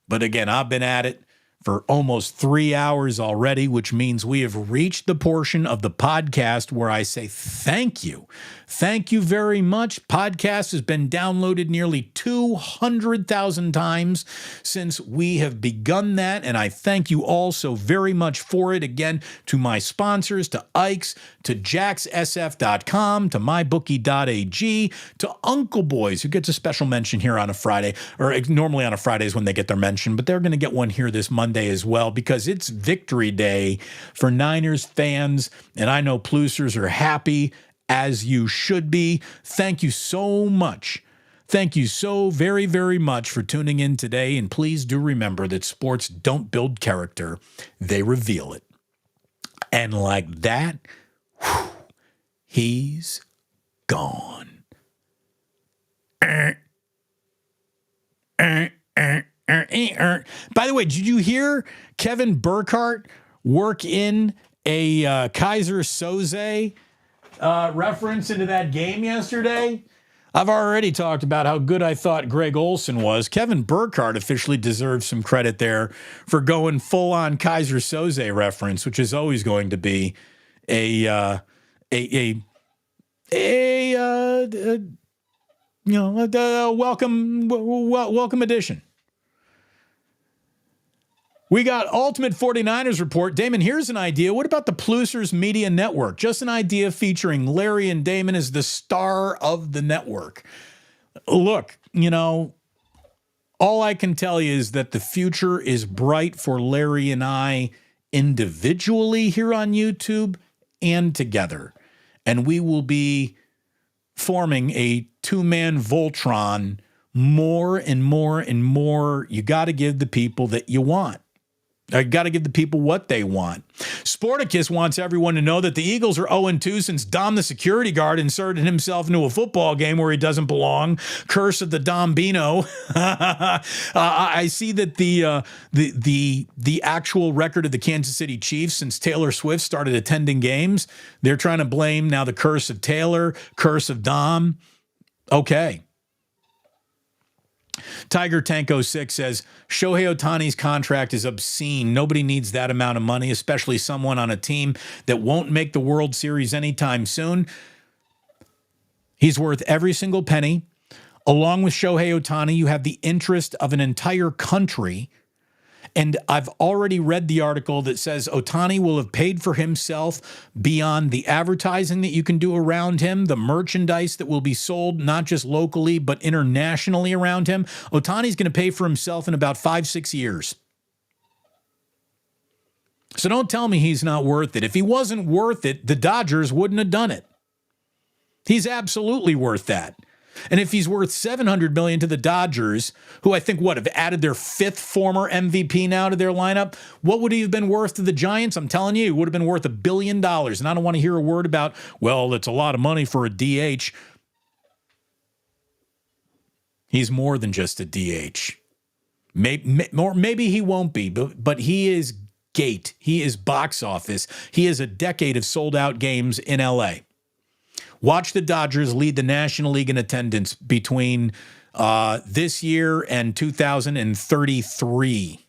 But again, I've been at it for almost 3 hours already, which means we have reached the portion of the podcast where I say thank you. Thank you very much. Podcast has been downloaded nearly 200,000 times since we have begun that, and I thank you all so very much for it. Again, to my sponsors, to Ike's, to jaxsf.com, to mybookie.ag, to Uncle Boys, who gets a special mention here on a Friday, or normally on a Friday is when they get their mention, but they're going to get one here this Monday as well because it's Victory Day for Niners fans, and I know Plusers are happy, as you should be. Thank you so much. Thank you so very, very much for tuning in today, and please do remember that sports don't build character, they reveal it. And like that, he's gone. By the way, did you hear Kevin Burkhardt work in a Kaiser Soze reference into that game yesterday? I've already talked about how good I thought Greg Olsen was. Kevin Burkhardt officially deserves some credit there for going full-on Kaiser Soze reference, which is always going to be a welcome addition. We got Ultimate 49ers Report. Damon, here's an idea. What about the Plusers Media Network? Just an idea featuring Larry and Damon as the star of the network. Look, all I can tell you is that the future is bright for Larry and I individually here on YouTube and together. And we will be forming a two-man Voltron more and more and more. You got to give the people that you want. I got to give the people what they want. Sporticus wants everyone to know that the Eagles are 0-2 since Dom the security guard inserted himself into a football game where he doesn't belong. Curse of the Dombino. I see that the actual record of the Kansas City Chiefs since Taylor Swift started attending games, they're trying to blame now the curse of Taylor, curse of Dom. Okay. Tiger Tanko 6 says, Shohei Ohtani's contract is obscene. Nobody needs that amount of money, especially someone on a team that won't make the World Series anytime soon. He's worth every single penny. Along with Shohei Ohtani, you have the interest of an entire country. And I've already read the article that says Ohtani will have paid for himself beyond the advertising that you can do around him, the merchandise that will be sold, not just locally, but internationally around him. Ohtani's going to pay for himself in about 5-6 years. So don't tell me he's not worth it. If he wasn't worth it, the Dodgers wouldn't have done it. He's absolutely worth that. And if he's worth $700 million to the Dodgers, who I think, have added their fifth former MVP now to their lineup, what would he have been worth to the Giants? I'm telling you, he would have been worth $1 billion. And I don't want to hear a word about, it's a lot of money for a DH. He's more than just a DH. Maybe he won't be, but he is gate. He is box office. He is a decade of sold-out games in L.A. Watch the Dodgers lead the National League in attendance between this year and 2033.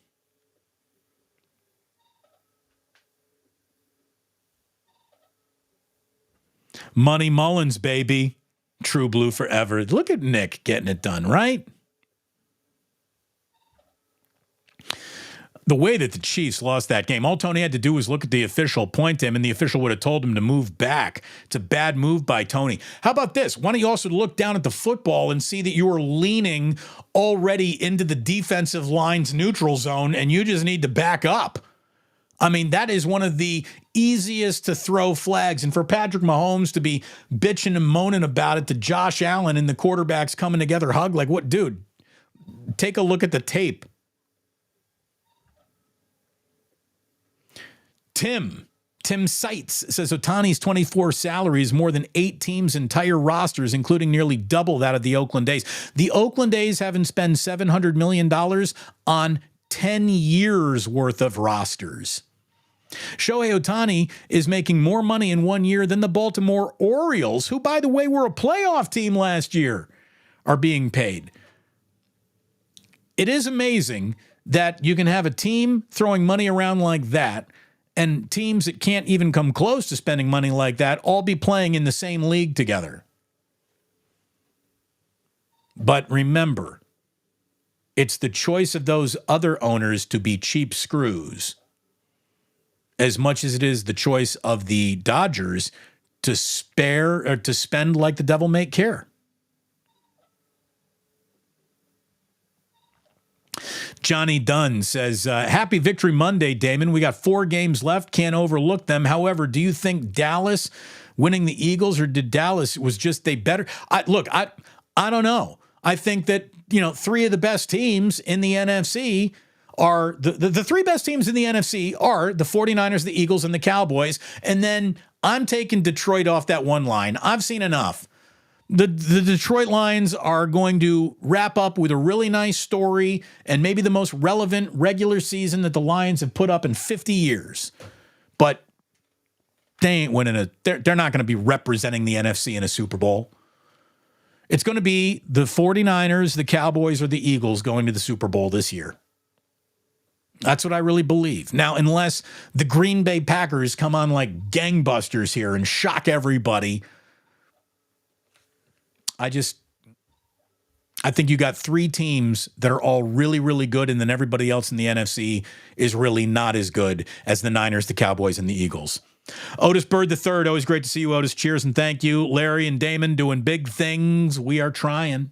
Money Mullins, baby. True blue forever. Look at Nick getting it done, right? The way that the Chiefs lost that game, all Tony had to do was look at the official, point to him, and the official would have told him to move back. It's a bad move by Tony. How about this? Why don't you also look down at the football and see that you are leaning already into the defensive line's neutral zone, and you just need to back up. I mean, that is one of the easiest to throw flags. And for Patrick Mahomes to be bitching and moaning about it to Josh Allen and the quarterbacks coming together hug, like what, dude? Take a look at the tape. Tim Seitz says Ohtani's 24 salary is more than 8 teams' entire rosters, including nearly double that of the Oakland A's. The Oakland A's haven't spent $700 million on 10 years worth of rosters. Shohei Ohtani is making more money in 1 year than the Baltimore Orioles, who, by the way, were a playoff team last year, are being paid. It is amazing that you can have a team throwing money around like that and teams that can't even come close to spending money like that all be playing in the same league together. But remember, it's the choice of those other owners to be cheap screws as much as it is the choice of the Dodgers to spare or to spend like the devil may care. Johnny Dunn says, happy Victory Monday, Damon. We got 4 games left. Can't overlook them. However, do you think Dallas winning the Eagles, or did Dallas was just they better? I don't know. I think that, 3 of the best teams in the NFC are the 3 best teams in the NFC are the 49ers, the Eagles, and the Cowboys. And then I'm taking Detroit off that one line. I've seen enough. The Detroit Lions are going to wrap up with a really nice story and maybe the most relevant regular season that the Lions have put up in 50 years. But they ain't winning they're not going to be representing the NFC in a Super Bowl. It's going to be the 49ers, the Cowboys, or the Eagles going to the Super Bowl this year. That's what I really believe. Now, unless the Green Bay Packers come on like gangbusters here and shock everybody, I think you got 3 teams that are all really, really good, and then everybody else in the NFC is really not as good as the Niners, the Cowboys, and the Eagles. Otis Bird III, always great to see you, Otis. Cheers and thank you. Larry and Damon doing big things. We are trying,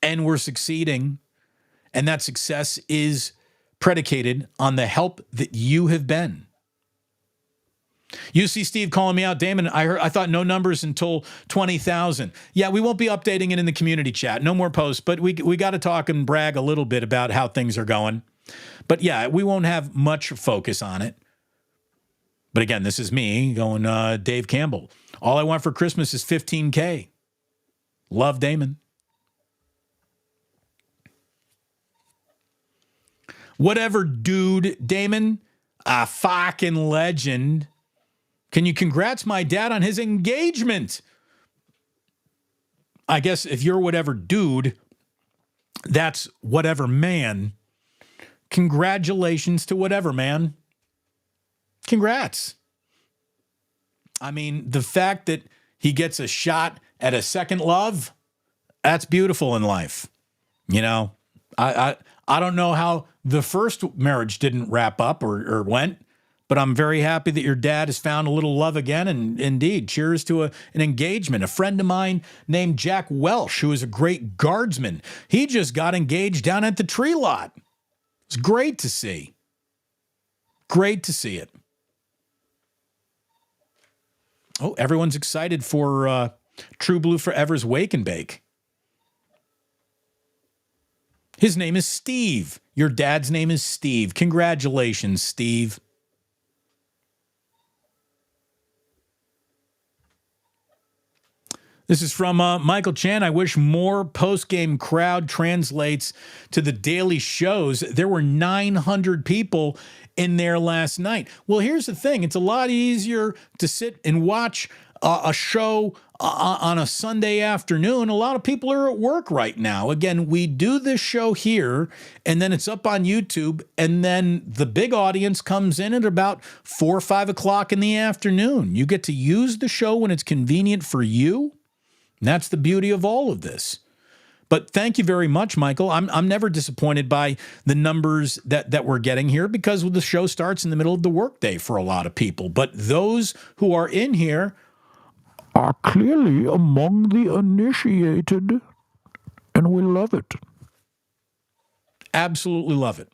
and we're succeeding, and that success is predicated on the help that you have been. You see Steve calling me out. Damon, I thought no numbers until 20,000. Yeah, we won't be updating it in the community chat. No more posts, but we got to talk and brag a little bit about how things are going. But yeah, we won't have much focus on it. But again, this is me going, Dave Campbell. All I want for Christmas is $15K. Love, Damon. Whatever, dude. Damon, a fucking legend. Can you congrats my dad on his engagement? I guess if you're whatever dude, that's whatever man. Congratulations to whatever man. Congrats. I mean, the fact that he gets a shot at a second love, that's beautiful in life. I don't know how the first marriage didn't wrap up or went, but I'm very happy that your dad has found a little love again. And indeed, cheers to an engagement. A friend of mine named Jack Welsh, who is a great guardsman, he just got engaged down at the tree lot. It's great to see. Great to see it. Oh, everyone's excited for True Blue Forever's Wake and Bake. His name is Steve. Your dad's name is Steve. Congratulations, Steve. This is from Michael Chan. I wish more post-game crowd translates to the daily shows. There were 900 people in there last night. Well, here's the thing. It's a lot easier to sit and watch a show on a Sunday afternoon. A lot of people are at work right now. Again, we do this show here, and then it's up on YouTube, and then the big audience comes in at about 4 or 5 o'clock in the afternoon. You get to use the show when it's convenient for you. And that's the beauty of all of this. But thank you very much, Michael. I'm never disappointed by the numbers that we're getting here because the show starts in the middle of the workday for a lot of people. But those who are in here are clearly among the initiated, and we love it. Absolutely love it.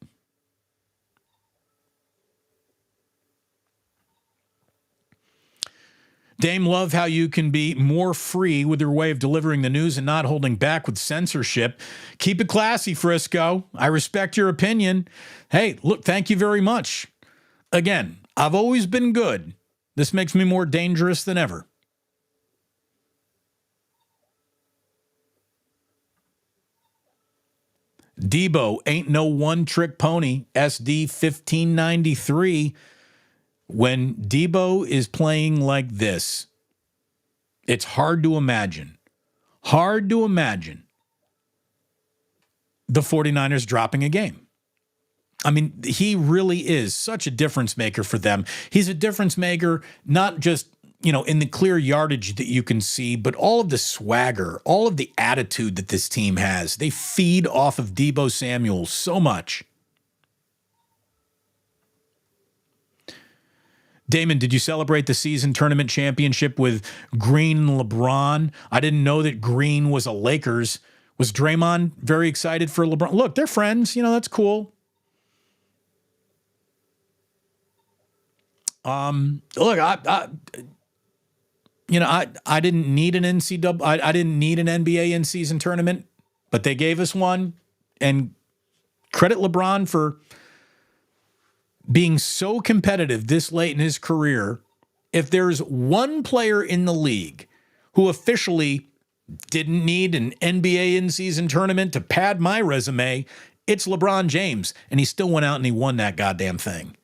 Dame, love how you can be more free with your way of delivering the news and not holding back with censorship. Keep it classy, Frisco. I respect your opinion. Hey, look, thank you very much. Again, I've always been good. This makes me more dangerous than ever. Debo ain't no one-trick pony. SD 1593. When Debo is playing like this, it's hard to imagine the 49ers dropping a game. I mean, he really is such a difference maker for them. He's a difference maker, not just, in the clear yardage that you can see, but all of the swagger, all of the attitude that this team has. They feed off of Deebo Samuel so much. Damon, did you celebrate the season tournament championship with Green and LeBron? I didn't know that Green was a Lakers. Was Draymond very excited for LeBron? Look, they're friends. That's cool. Look, I didn't need an I didn't need an NBA in-season tournament, but they gave us one. And credit LeBron for being so competitive this late in his career. If there's one player in the league who officially didn't need an NBA in-season tournament to pad my resume, it's LeBron James. And he still went out and he won that goddamn thing.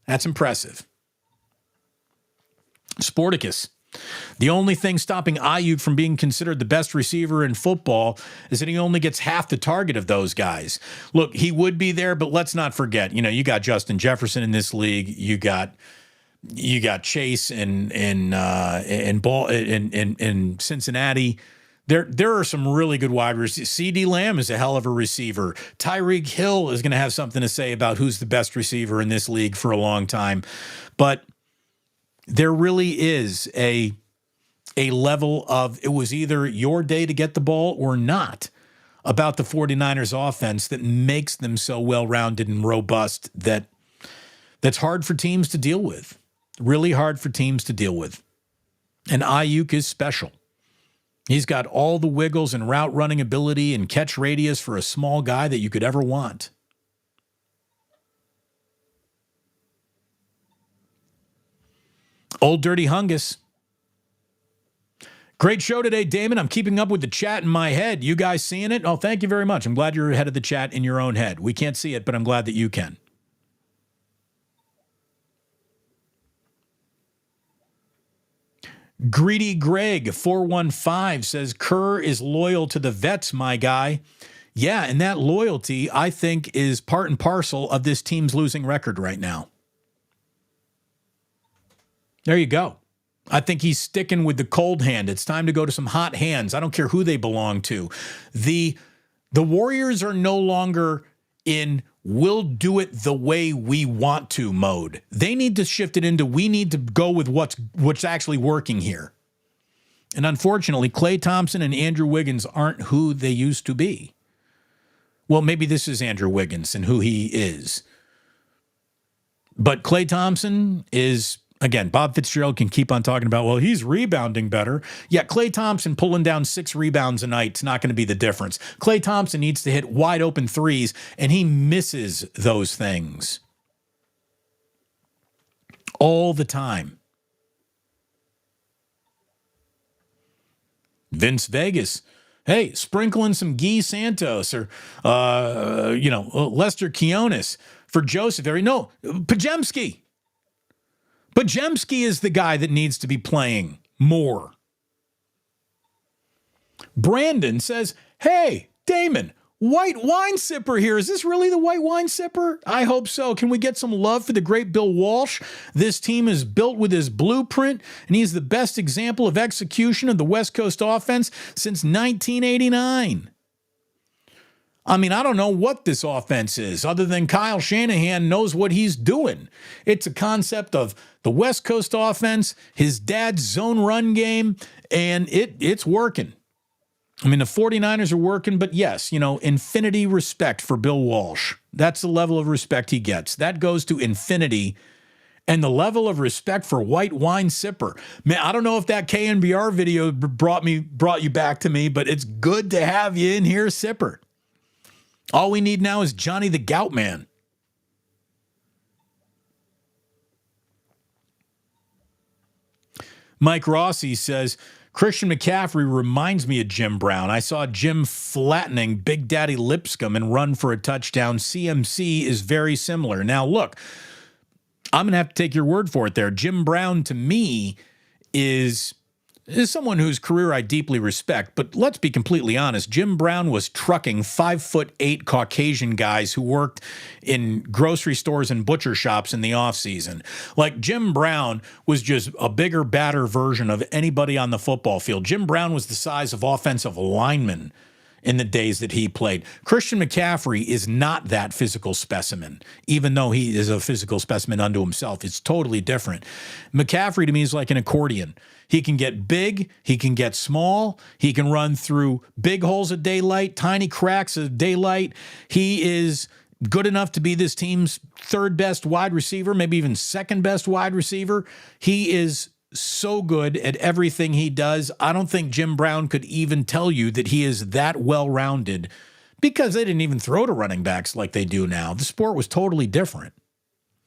That's impressive. Sporticus. The only thing stopping Ayuk from being considered the best receiver in football is that he only gets half the target of those guys. Look, he would be there, but let's not forget, you got Justin Jefferson in this league. You got Chase in Cincinnati. There are some really good wide receivers. CeeDee Lamb is a hell of a receiver. Tyreek Hill is going to have something to say about who's the best receiver in this league for a long time. But there really is a level of it was either your day to get the ball or not about the 49ers offense that makes them so well-rounded and robust that's hard for teams to deal with. Really hard for teams to deal with. And Ayuk is special. He's got all the wiggles and route running ability and catch radius for a small guy that you could ever want. Old Dirty Hungus. Great show today, Damon. I'm keeping up with the chat in my head. You guys seeing it? Oh, thank you very much. I'm glad you're ahead of the chat in your own head. We can't see it, but I'm glad that you can. Greedy Greg 415 says Kerr is loyal to the vets, my guy. Yeah, and that loyalty, I think, is part and parcel of this team's losing record right now. There you go. I think he's sticking with the cold hand. It's time to go to some hot hands. I don't care who they belong to. The Warriors are no longer in we'll do it the way we want to mode. They need to shift it into we need to go with what's actually working here. And unfortunately, Klay Thompson and Andrew Wiggins aren't who they used to be. Well, maybe this is Andrew Wiggins and who he is. But Klay Thompson is, again, Bob Fitzgerald can keep on talking about, well, he's rebounding better. Yeah, Klay Thompson pulling down 6 rebounds a night is not going to be the difference. Klay Thompson needs to hit wide open threes, and he misses those things all the time. Vince Vegas. Hey, sprinkling some Guy Santos or, Lester Quinones for Joseph. No, Pajemski. Pajemski is the guy that needs to be playing more. Brandon says, hey, Damon, white wine sipper here. Is this really the white wine sipper? I hope so. Can we get some love for the great Bill Walsh? This team is built with his blueprint, and he's the best example of execution of the West Coast offense since 1989. I mean, I don't know what this offense is other than Kyle Shanahan knows what he's doing. It's a concept of the West Coast offense, his dad's zone run game, and it's working. I mean, the 49ers are working, but yes, infinity respect for Bill Walsh. That's the level of respect he gets. That goes to infinity. And the level of respect for white wine sipper. Man, I don't know if that KNBR video brought you back to me, but it's good to have you in here, sipper. All we need now is Johnny the Gout Man. Mike Rossi says, Christian McCaffrey reminds me of Jim Brown. I saw Jim flattening Big Daddy Lipscomb and run for a touchdown. CMC is very similar. Now, look, I'm going to have to take your word for it there. Jim Brown, to me, is is someone whose career I deeply respect, but let's be completely honest. Jim Brown was trucking 5'8" Caucasian guys who worked in grocery stores and butcher shops in the offseason. Like, Jim Brown was just a bigger, badder version of anybody on the football field. Jim Brown was the size of offensive linemen in the days that he played. Christian McCaffrey is not that physical specimen, even though he is a physical specimen unto himself. It's totally different. McCaffrey to me is like an accordion. He can get big, he can get small, he can run through big holes of daylight, tiny cracks of daylight. He is good enough to be this team's third best wide receiver, maybe even second best wide receiver. He is so good at everything he does. I don't think Jim Brown could even tell you that he is that well-rounded, because they didn't even throw to running backs like they do now. The sport was totally different.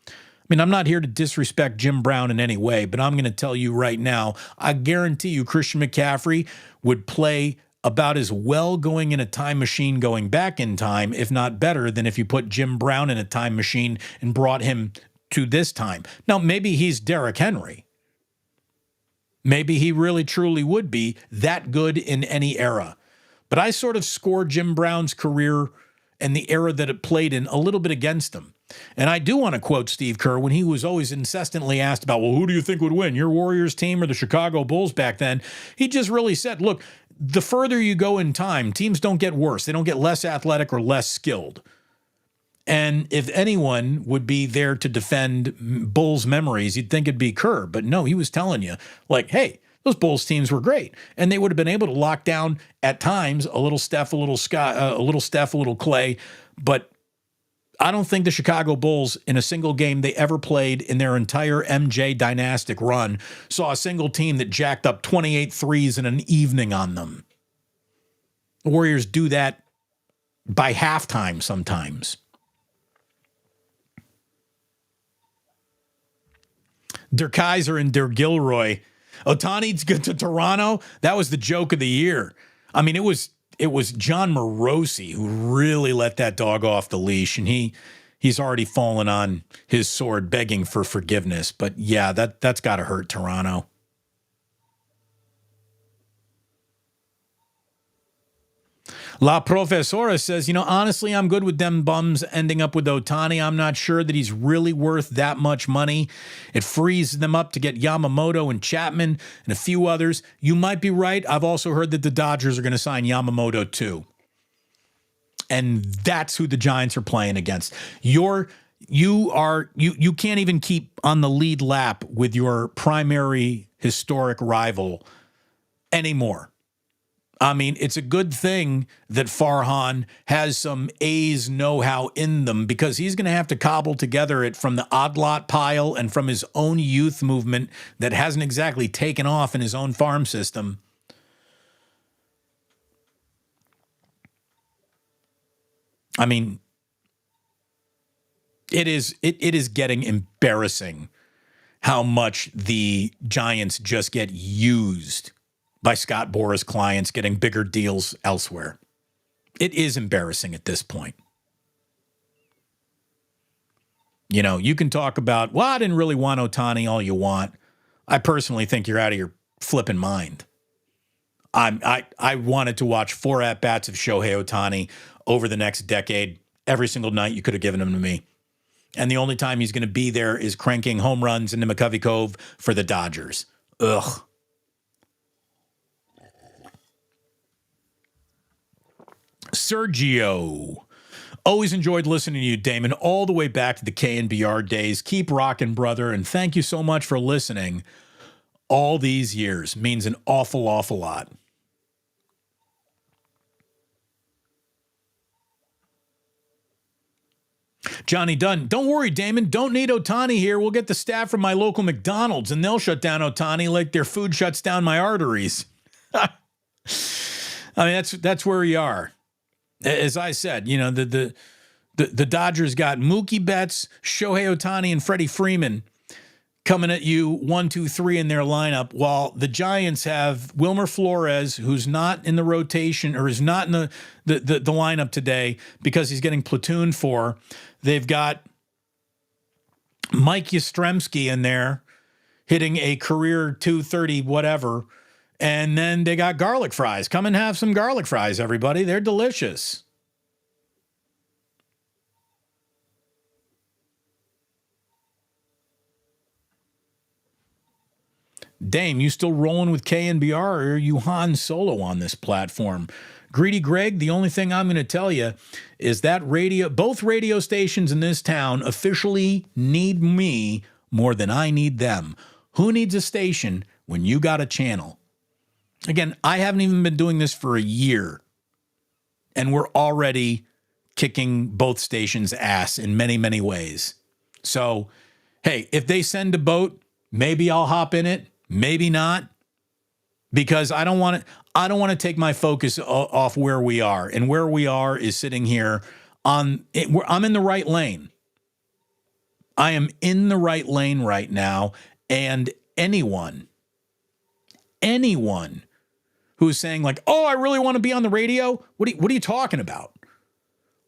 I mean, I'm not here to disrespect Jim Brown in any way, but I'm going to tell you right now, I guarantee you Christian McCaffrey would play about as well going in a time machine going back in time, if not better, than if you put Jim Brown in a time machine and brought him to this time. Now, maybe he's Derrick Henry. Maybe he really truly would be that good in any era. But I sort of score Jim Brown's career and the era that it played in a little bit against him. And I do want to quote Steve Kerr when he was always incessantly asked about, well, who do you think would win, your Warriors team or the Chicago Bulls back then? He just really said, look, the further you go in time, teams don't get worse. They don't get less athletic or less skilled. And if anyone would be there to defend Bulls memories, you'd think it'd be Kerr. But no, he was telling you, like, hey, those Bulls teams were great. And they would have been able to lock down at times a little Steph, a little Scott, a little Steph, a little Clay. But I don't think the Chicago Bulls, in a single game they ever played in their entire MJ dynastic run, saw a single team that jacked up 28 threes in an evening on them. The Warriors do that by halftime sometimes. Der Kaiser and Der Gilroy. Ohtani's good to Toronto. That was the joke of the year. I mean, it was John Morosi who really let that dog off the leash, and he's already fallen on his sword begging for forgiveness. But yeah, that's got to hurt Toronto. La Profesora says, honestly, I'm good with them bums ending up with Ohtani. I'm not sure that he's really worth that much money. It frees them up to get Yamamoto and Chapman and a few others. You might be right. I've also heard that the Dodgers are going to sign Yamamoto too. And that's who the Giants are playing against. You can't even keep on the lead lap with your primary historic rival anymore. I mean, it's a good thing that Farhan has some A's know-how in them, because he's going to have to cobble together it from the odd lot pile and from his own youth movement that hasn't exactly taken off in his own farm system. I mean, it is getting embarrassing how much the Giants just get used by Scott Boras clients getting bigger deals elsewhere. It is embarrassing at this point. You can talk about, well, I didn't really want Ohtani all you want. I personally think you're out of your flipping mind. I wanted to watch 4 at-bats of Shohei Ohtani over the next decade. Every single night you could have given him to me. And the only time he's going to be there is cranking home runs into McCovey Cove for the Dodgers. Ugh. Sergio. Always enjoyed listening to you, Damon, all the way back to the KNBR days. Keep rocking, brother, and thank you so much for listening all these years. Means an awful, awful lot. Johnny Dunn, don't worry, Damon. Don't need Ohtani here. We'll get the staff from my local McDonald's, and they'll shut down Ohtani like their food shuts down my arteries. I mean, that's where we are. As I said, the Dodgers got Mookie Betts, Shohei Ohtani, and Freddie Freeman coming at you 1, 2, 3 in their lineup, while the Giants have Wilmer Flores, who's not in the rotation or is not in the lineup today because he's getting platooned for. They've got Mike Yastrzemski in there hitting a career 230 whatever, And then they got garlic fries. Come and have some garlic fries, everybody. They're delicious. Dame, you still rolling with KNBR, or are you Han Solo on this platform? Greedy Greg, the only thing I'm going to tell you is that both radio stations in this town officially need me more than I need them. Who needs a station when you got a channel? Again, I haven't even been doing this for a year, and we're already kicking both stations' ass in many, many ways. So, hey, if they send a boat, maybe I'll hop in it. Maybe not, because I don't want to take my focus off where we are, and where we are is sitting here I'm in the right lane. I am in the right lane right now, and anyone who's saying like, "Oh, I really want to be on the radio," what are you talking about?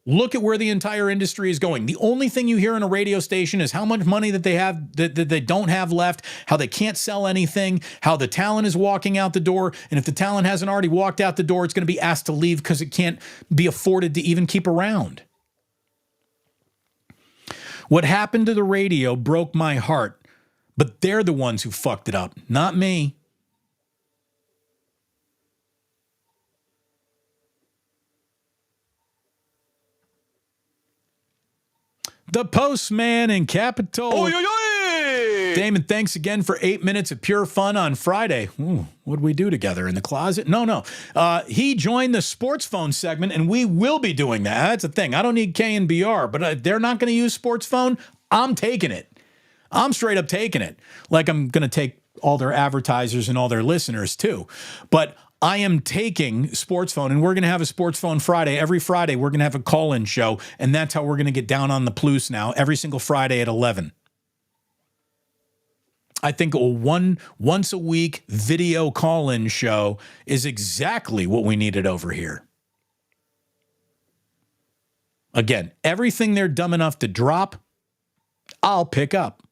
Look at where the entire industry is going. The only thing you hear on a radio station is how much money that they have, that they don't have left, how they can't sell anything, how the talent is walking out the door. And if the talent hasn't already walked out the door, it's going to be asked to leave because it can't be afforded to even keep around. What happened to the radio broke my heart, but they're the ones who fucked it up, not me. The Postman in Capitol. Oy, oy, oy! Damon, thanks again for 8 minutes of pure fun on Friday. Ooh, what'd we do together in the closet? No. He joined the sports phone segment, and we will be doing that. That's the thing. I don't need KNBR, but they're not going to use sports phone. I'm taking it. I'm straight up taking it. Like I'm going to take all their advertisers and all their listeners too. But I am taking sports phone, and we're going to have a sports phone Friday. Every Friday, we're going to have a call-in show, and that's how we're going to get down on the plus now, every single Friday at 11. I think a once a week video call-in show is exactly what we needed over here. Again, everything they're dumb enough to drop, I'll pick up.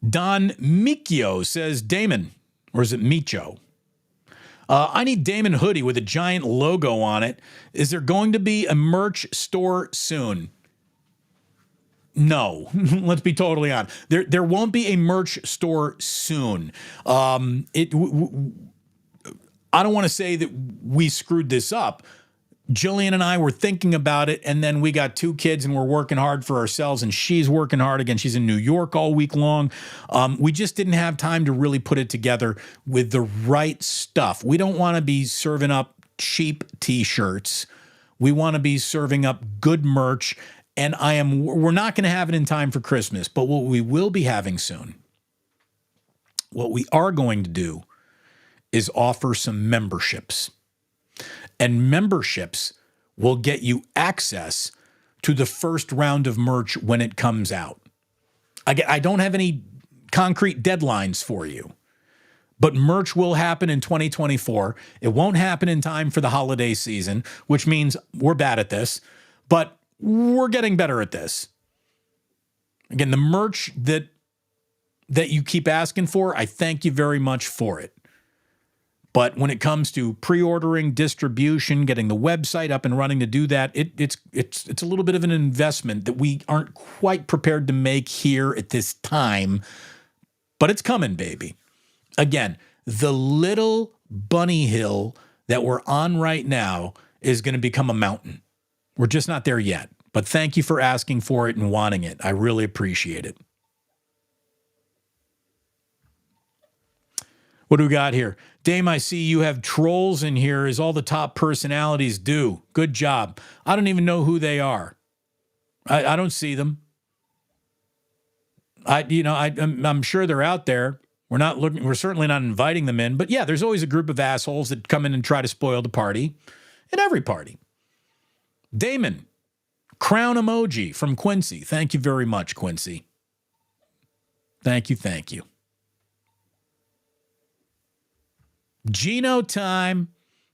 Don Mikio says, Damon, or is it Micho? I need Damon hoodie with a giant logo on it. Is there going to be a merch store soon? No, let's be totally honest. There won't be a merch store soon. I don't want to say that we screwed this up. Jillian and I were thinking about it, and then we got 2 kids and we're working hard for ourselves, and she's working hard again. She's in New York all week long. We just didn't have time to really put it together with the right stuff. We don't want to be serving up cheap T-shirts. We want to be serving up good merch, and we're not going to have it in time for Christmas, but what we will be having soon, what we are going to do is offer some memberships. And memberships will get you access to the first round of merch when it comes out. I don't have any concrete deadlines for you, but merch will happen in 2024. It won't happen in time for the holiday season, which means we're bad at this, but we're getting better at this. Again, the merch that you keep asking for, I thank you very much for it. But when it comes to pre-ordering, distribution, getting the website up and running to do that, it's a little bit of an investment that we aren't quite prepared to make here at this time. But it's coming, baby. Again, the little bunny hill that we're on right now is going to become a mountain. We're just not there yet. But thank you for asking for it and wanting it. I really appreciate it. What do we got here? Dame, I see you have trolls in here, as all the top personalities do. Good job. I don't even know who they are. I don't see them. I'm sure they're out there. We're not looking. We're certainly not inviting them in. But yeah, there's always a group of assholes that come in and try to spoil the party. At every party. Damon, crown emoji from Quincy. Thank you very much, Quincy. Thank you. Geno time.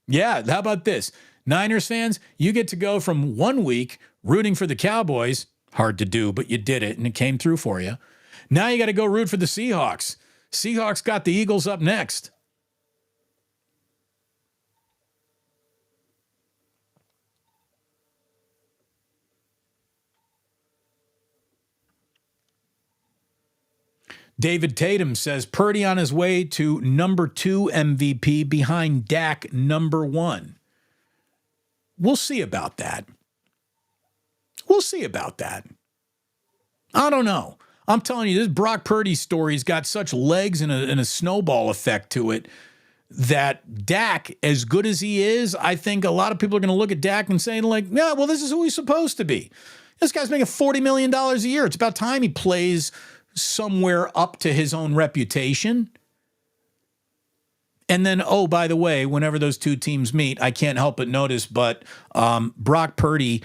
Yeah, how about this? Niners fans, you get to go from 1 week rooting for the Cowboys Hard to do, but you did it, and it came through for you. Now you got to go root for the Seahawks. Seahawks got the Eagles up next. David Tatum says Purdy on his way to number 2 MVP behind Dak number 1. We'll see about that. I don't know. I'm telling you, this Brock Purdy story's got such legs and a snowball effect to it that Dak, as good as he is, I think a lot of people are going to look at Dak and say, like, yeah, well, this is who he's supposed to be. This guy's making $40 million a year. It's about time he plays somewhere up to his own reputation. And then, oh, by the way, whenever those two teams meet, I can't help but notice, but Brock Purdy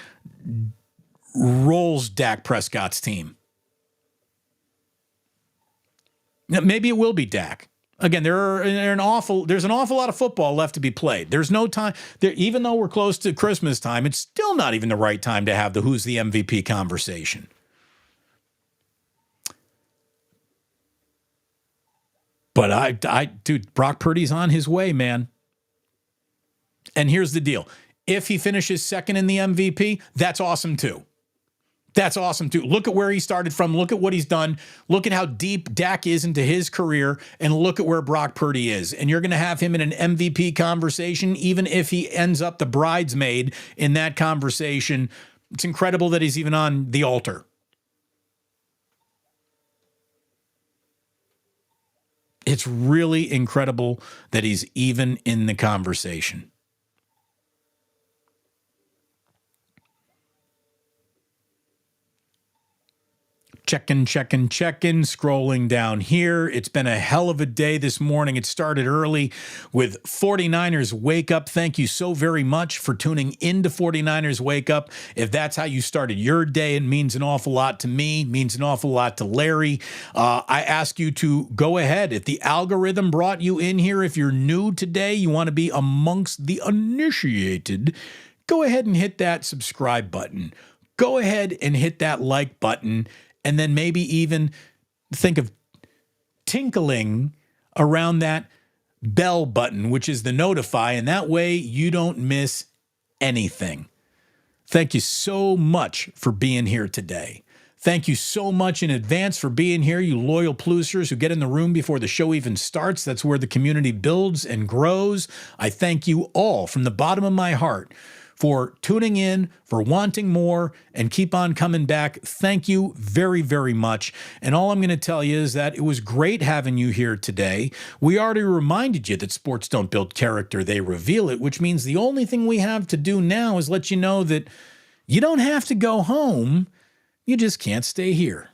rolls Dak Prescott's team. Now, maybe it will be Dak. Again, there's an awful lot of football left to be played. There's no time. Even though we're close to Christmas time, it's still not even the right time to have the who's the MVP conversation. But dude, Brock Purdy's on his way, man. And here's the deal. If he finishes second in the MVP, that's awesome too. Look at where he started from. Look at what he's done. Look at how deep Dak is into his career, and look at where Brock Purdy is. And you're going to have him in an MVP conversation, even if he ends up the bridesmaid in that conversation. It's incredible that he's even on the altar. It's really incredible that he's even in the conversation. Checking. Scrolling down here. It's been a hell of a day this morning. It started early with 49ers Wake Up. Thank you so very much for tuning into 49ers Wake Up. If that's how you started your day, it means an awful lot to me, means an awful lot to Larry. I ask you to go ahead. If the algorithm brought you in here, if you're new today, you want to be amongst the initiated, go ahead and hit that subscribe button. Go ahead and hit that like button. And then maybe even think of tinkling around that bell button, which is the notify, and that way you don't miss anything. Thank you so much for being here today. Thank you so much in advance for being here, you loyal plusers who get in the room before the show even starts. That's where the community builds and grows. I thank you all from the bottom of my heart for tuning in, for wanting more, and keep on coming back. Thank you very, very much. And all I'm going to tell you is that it was great having you here today. We already reminded you that sports don't build character, they reveal it, which means the only thing we have to do now is let you know that you don't have to go home. You just can't stay here.